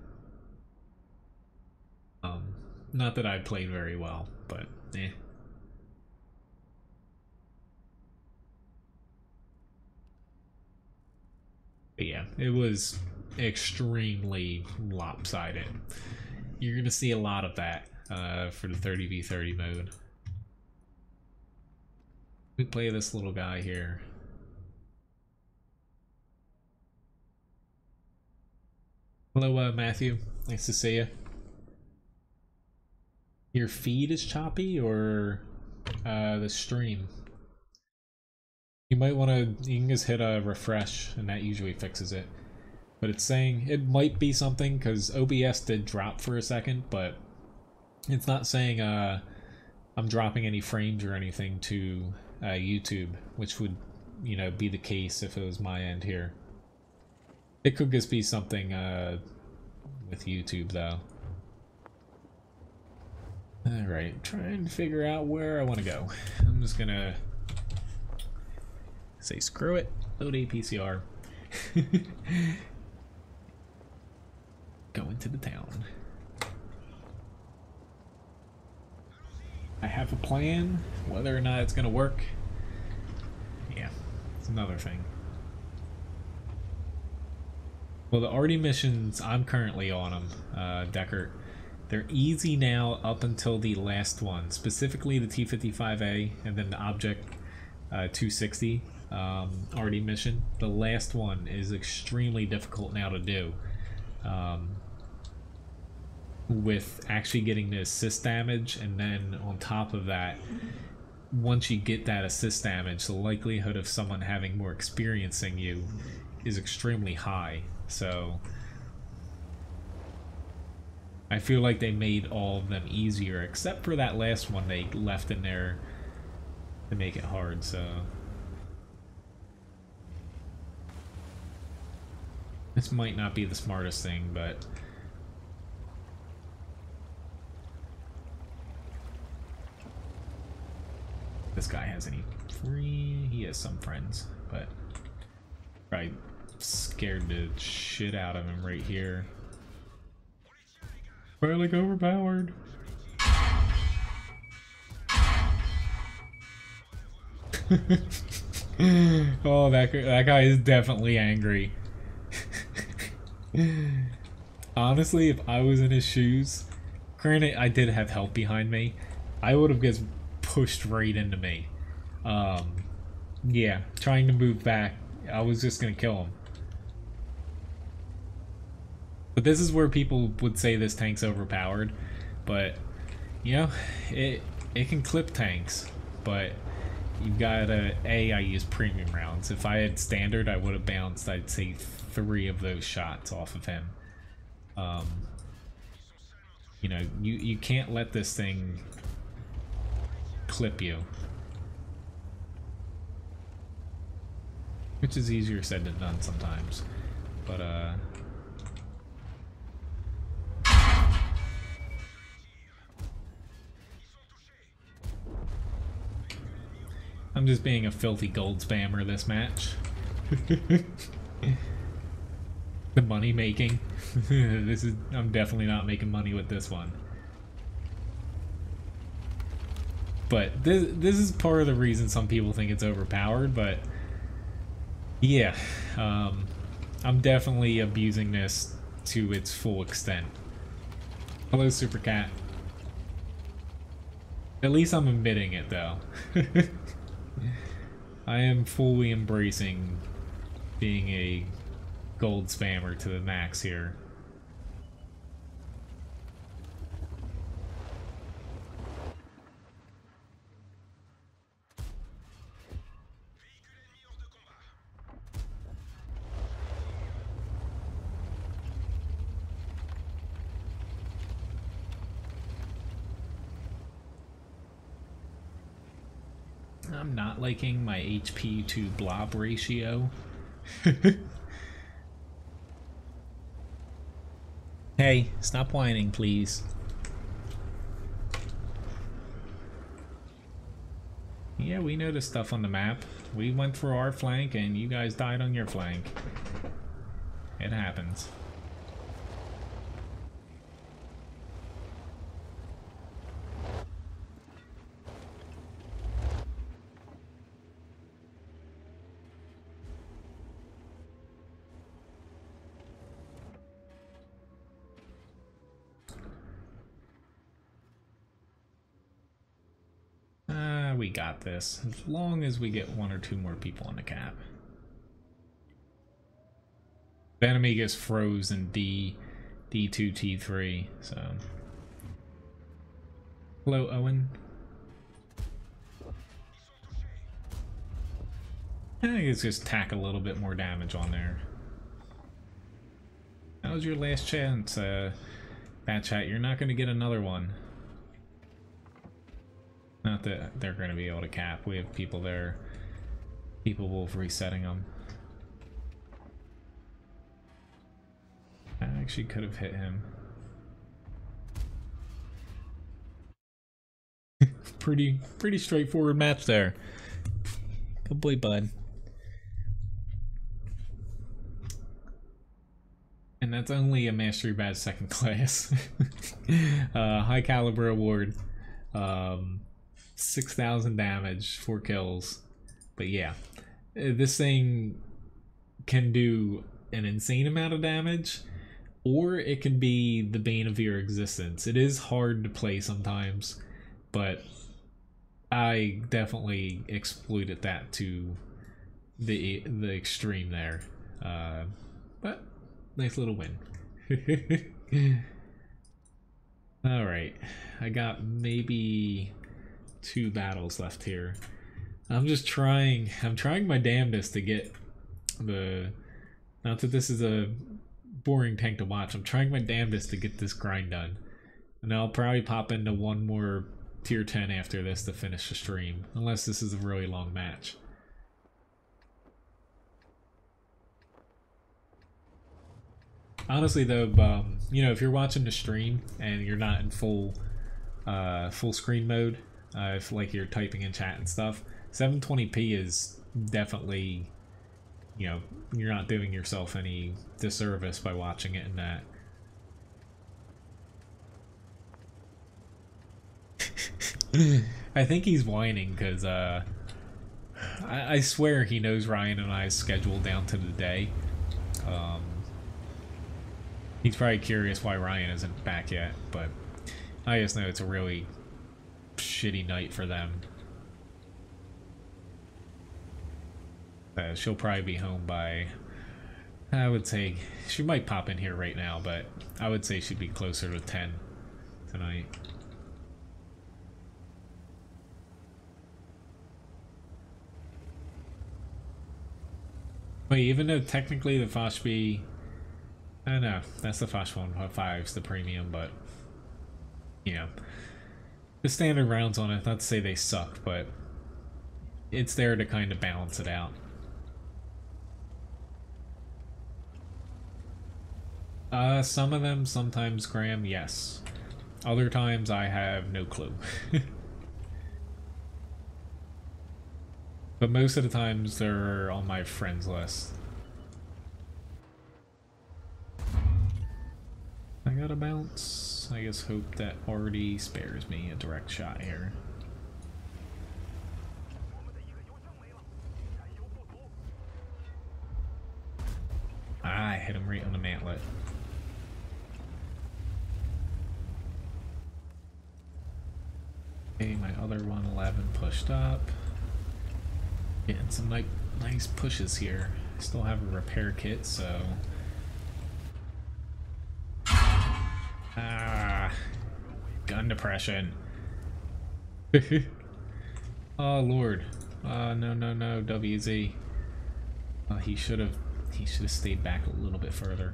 Not that I played very well, but eh. But yeah, it was extremely lopsided. You're gonna see a lot of that for the 30v30 mode. We play this little guy here. Hello, Matthew. Nice to see you. Your feed is choppy, or the stream? You might want to, you can just hit a refresh, and that usually fixes it. But it's saying, it might be something, because OBS did drop for a second, but it's not saying I'm dropping any frames or anything to YouTube, which would, you know, be the case if it was my end here. It could just be something with YouTube, though. Alright, trying to figure out where I want to go. I'm just gonna say screw it, load APCR. Go into the town. I have a plan, whether or not it's gonna work. Yeah, it's another thing. Well, the arty missions, I'm currently on them, Deckard. They're easy now up until the last one, specifically the T-55A and then the Object 260 arty mission. The last one is extremely difficult now to do. With actually getting the assist damage, and then on top of that, once you get that assist damage, the likelihood of someone having more experience than you is extremely high. So I feel like they made all of them easier, except for that last one they left in there to make it hard. So this might not be the smartest thing, but this guy has any free? He has some friends, but probably scared the shit out of him right here. Probably like overpowered. Oh, that guy is definitely angry. Honestly, if I was in his shoes, granted I did have help behind me, I would have just pushed right into me. Yeah, trying to move back, I was just gonna kill him. But this is where people would say this tank's overpowered, but you know, it can clip tanks, but you've gotta, I use premium rounds. If I had standard, I would have bounced, I'd say 3 of those shots off of him. You know, you can't let this thing clip you. Which is easier said than done sometimes. But I'm just being a filthy gold spammer this match. The money making. I'm definitely not making money with this one. But this is part of the reason some people think it's overpowered, but yeah, I'm definitely abusing this to its full extent. Hello, Super Cat. At least I'm admitting it, though. I am fully embracing being a gold spammer to the max here. I'm not liking my HP to blob ratio. Hey, stop whining, please. Yeah, we noticed stuff on the map. We went for our flank and you guys died on your flank. It happens. We got this, as long as we get 1 or 2 more people on the cap. The enemy gets froze in D2, T3, so. Hello, Owen. I think it's just tack a little bit more damage on there. That was your last chance, Bat Chat. You're not going to get another one. Not that they're going to be able to cap. We have people there capable of resetting them. I actually could have hit him. pretty straightforward match there. Good boy, bud. And that's only a Mastery Badge 2nd class. High Caliber Award. 6,000 damage, 4 kills. But yeah, this thing can do an insane amount of damage, or it can be the bane of your existence. It is hard to play sometimes, but I definitely exploited that to the extreme there. But nice little win. Alright, I got maybe 2 battles left here. I'm trying my damnedest to get the, not that this is a boring tank to watch, I'm trying my damnedest to get this grind done. And I'll probably pop into one more tier 10 after this to finish the stream, unless this is a really long match. Honestly though, you know, if you're watching the stream and you're not in full screen mode, if like you're typing in chat and stuff, 720p is definitely, you know, you're not doing yourself any disservice by watching it in that. I think he's whining because I swear he knows Ryan and I's schedule down to the day. He's probably curious why Ryan isn't back yet, but I just know it's a really shitty night for them. She'll probably be home by, I would say, she might pop in here right now, but I would say she'd be closer to 10 tonight. Wait, even though technically the Foshby, I don't know, that's the Fosh 1.5's the premium, but, you know, the standard rounds on it, not to say they suck, but it's there to kind of balance it out. Some of them, sometimes Graham, yes. Other times I have no clue. But most of the times they're on my friends list. I gotta bounce. I just hope that already spares me a direct shot here. Ah, I hit him right on the mantlet. Okay, my other 111 pushed up. Getting some nice pushes here. I still have a repair kit, so... Ah, gun depression. Oh Lord. No, WZ. He should have stayed back a little bit further.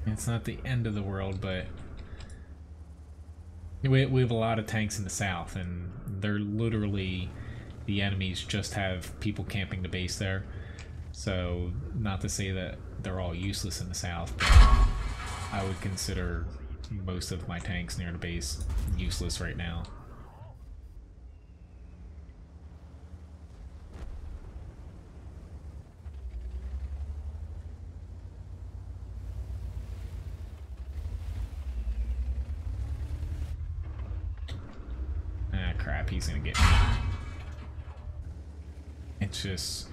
It's not the end of the world, but we have a lot of tanks in the south, and they're literally, the enemies just have people camping the base there. So, not to say that they're all useless in the south, but I would consider most of my tanks near the base useless right now. Ah, crap, he's gonna get me. It's just...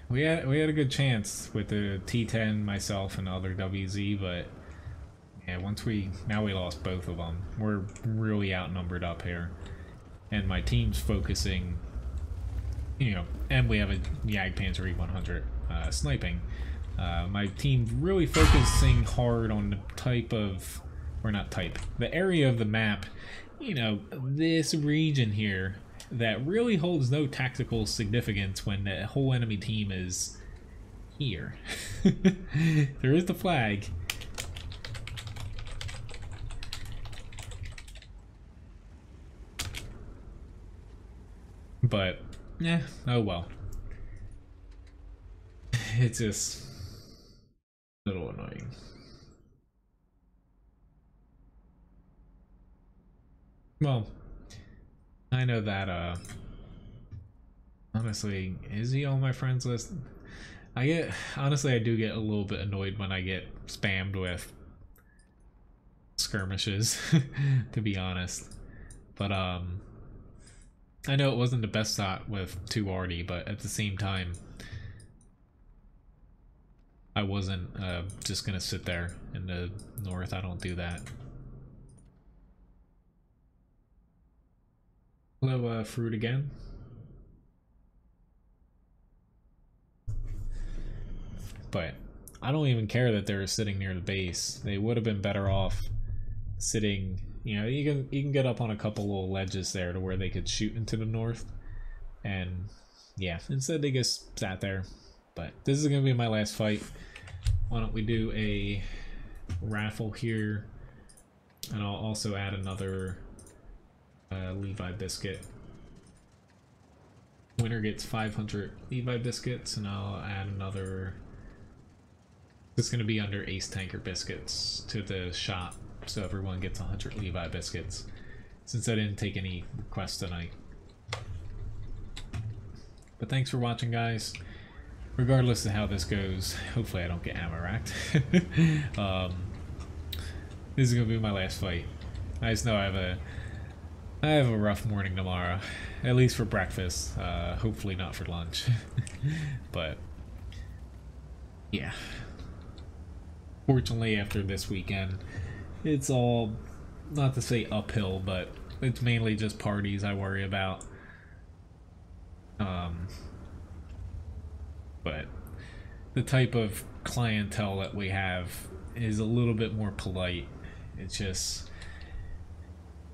We had a good chance with the T10, myself, and the other WZ, but yeah, now we lost both of them. We're really outnumbered up here, and my team's focusing, you know, and we have a Jagdpanzer E100 sniping. My team's really focusing hard on the type of, or not type, the area of the map, you know, this region here, that really holds no tactical significance when the whole enemy team is here. There is the flag. But, yeah, oh well. It's just a little annoying. Well, I know that, honestly, is he on my friends list? Honestly, I do get a little bit annoyed when I get spammed with skirmishes, to be honest. But, I know it wasn't the best shot with 2RD, but at the same time, I wasn't, just gonna sit there in the north. I don't do that. Hello, fruit again. But I don't even care that they're sitting near the base. They would have been better off sitting, you know, you can get up on a couple little ledges there to where they could shoot into the north. And yeah, instead they just sat there. But this is gonna be my last fight. Why don't we do a raffle here, and I'll also add another Levi biscuit. Winner gets 500 Levi biscuits, and I'll add another. It's going to be under Ace Tanker biscuits to the shop, so everyone gets 100 Levi biscuits, since I didn't take any requests tonight. But thanks for watching, guys. Regardless of how this goes, hopefully I don't get ammo racked. This is going to be my last fight. I just know I have a rough morning tomorrow, at least for breakfast. Hopefully not for lunch. But yeah. Fortunately, after this weekend, it's all, not to say uphill, but it's mainly just parties I worry about. But the type of clientele that we have is a little bit more polite. It's just,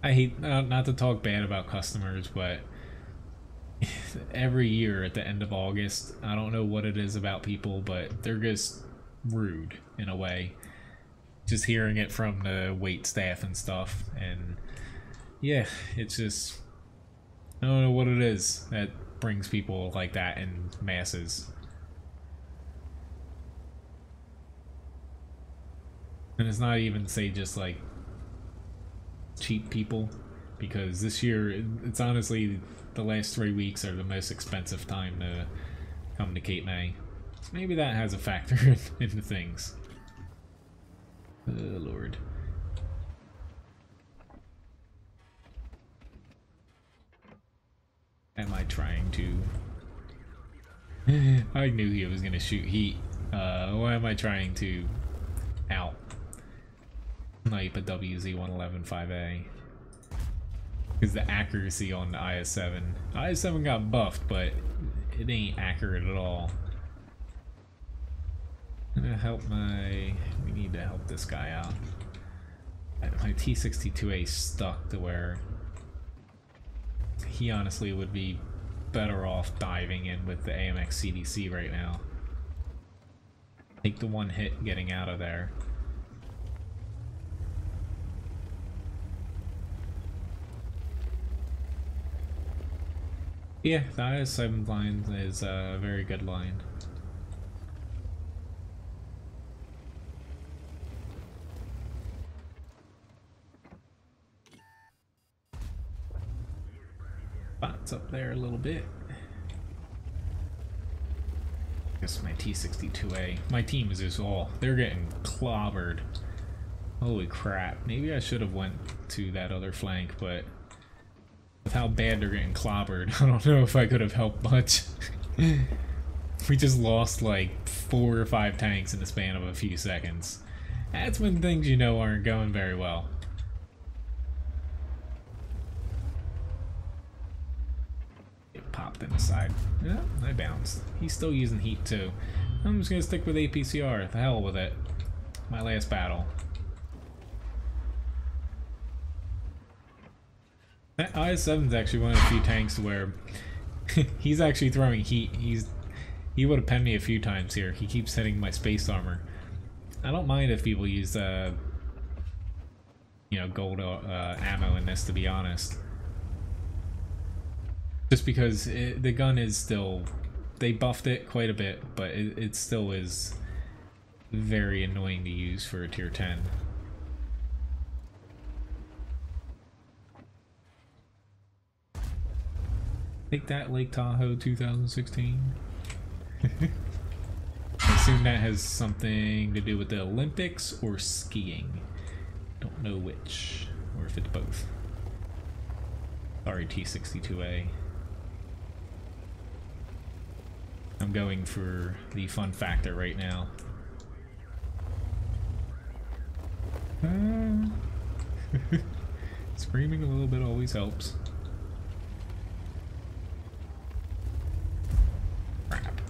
I hate, not to talk bad about customers, but every year at the end of August, I don't know what it is about people, but they're just rude in a way. Just hearing it from the wait staff and stuff, and yeah, it's just, I don't know what it is that brings people like that in masses. And it's not even, say, just like cheap people, because this year, it's honestly, the last 3 weeks are the most expensive time to come to Cape May. So maybe that has a factor into things. Oh, Lord. Am I trying to... I knew he was going to shoot heat. Why am I trying to out snipe a WZ-111-5A? Because the accuracy on the IS-7. IS-7 got buffed, but it ain't accurate at all. I'm gonna help my... We need to help this guy out. My T-62A stuck to where he honestly would be better off diving in with the AMX CDC right now. Take the one hit getting out of there. Yeah, the IS-7 line is a very good line. Spots up there a little bit. I guess my T-62A. My team is just all, they're getting clobbered. Holy crap. Maybe I should have went to that other flank, but with how bad they're getting clobbered, I don't know if I could have helped much. We just lost like 4 or 5 tanks in the span of a few seconds. That's when things, you know, aren't going very well. It popped in the side. Yeah, I bounced. He's still using heat too. I'm just gonna stick with APCR. The hell with it. My last battle. That IS-7's actually one of the few tanks where he's actually throwing heat. He would have penned me a few times here. He keeps hitting my space armor. I don't mind if people use you know, gold ammo in this, to be honest. Just because the gun is still, they buffed it quite a bit, but it still is very annoying to use for a tier 10. Take that, Lake Tahoe 2016. I assume that has something to do with the Olympics or skiing. Don't know which, or if it's both. Sorry, T62A. I'm going for the fun factor right now. Screaming a little bit always helps. Crap.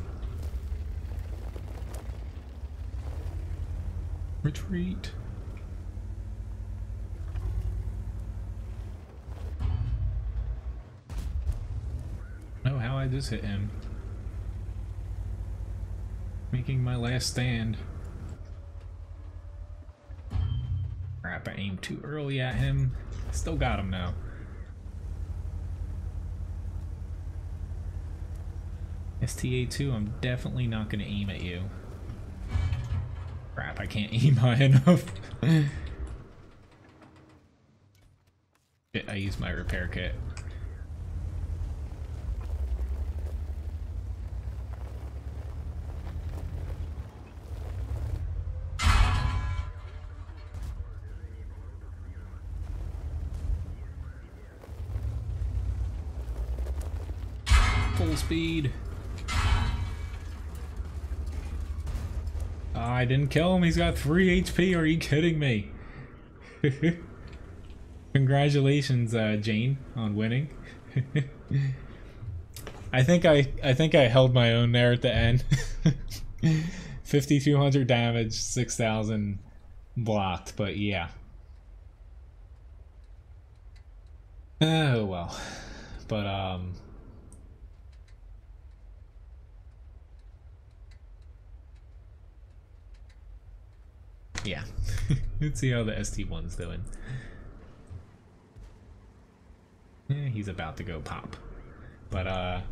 Retreat. Oh, how I just hit him. Making my last stand. Crap, I aimed too early at him. Still got him now. STA2, I'm definitely not going to aim at you. Crap, I can't aim high enough. Shit, I used my repair kit. Full speed. Oh, I didn't kill him. He's got 3 HP. Are you kidding me? Congratulations, Jane, on winning. I think I held my own there at the end. 5,200 damage, 6,000 blocked, but yeah. Oh well. But yeah. Let's see how the ST1's doing. Yeah, he's about to go pop. But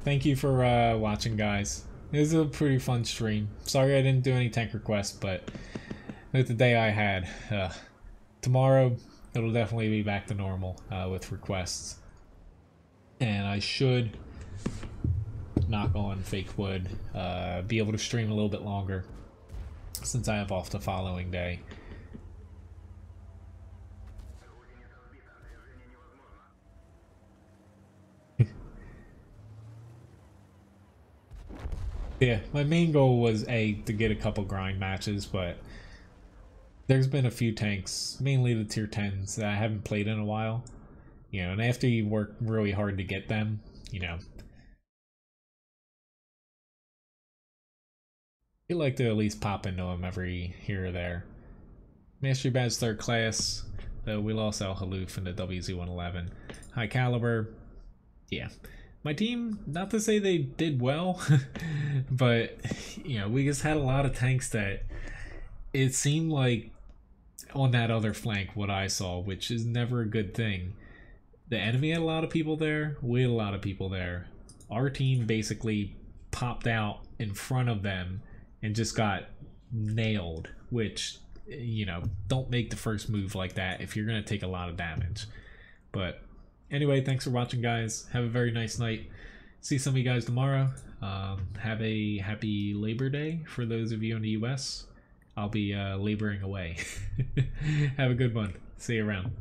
thank you for watching, guys. It was a pretty fun stream. Sorry I didn't do any tank requests, but with the day I had, tomorrow it'll definitely be back to normal with requests. And I should, knock on fake wood, be able to stream a little bit longer since I have off the following day. Yeah, my main goal was to get a couple grind matches, but there's been a few tanks, mainly the tier 10s, that I haven't played in a while. You know, and after you work really hard to get them, you know, you like to at least pop into them every here or there. Mastery Badge 3rd class, though we lost Al Haloof in the WZ-111. High caliber, yeah. My team, not to say they did well, but, you know, we just had a lot of tanks that it seemed like on that other flank, what I saw, which is never a good thing. The enemy had a lot of people there, we had a lot of people there. Our team basically popped out in front of them and just got nailed, which, you know, don't make the first move like that if you're going to take a lot of damage. But anyway, thanks for watching, guys. Have a very nice night. See some of you guys tomorrow. Have a happy Labor Day for those of you in the US. I'll be laboring away. Have a good one. See you around.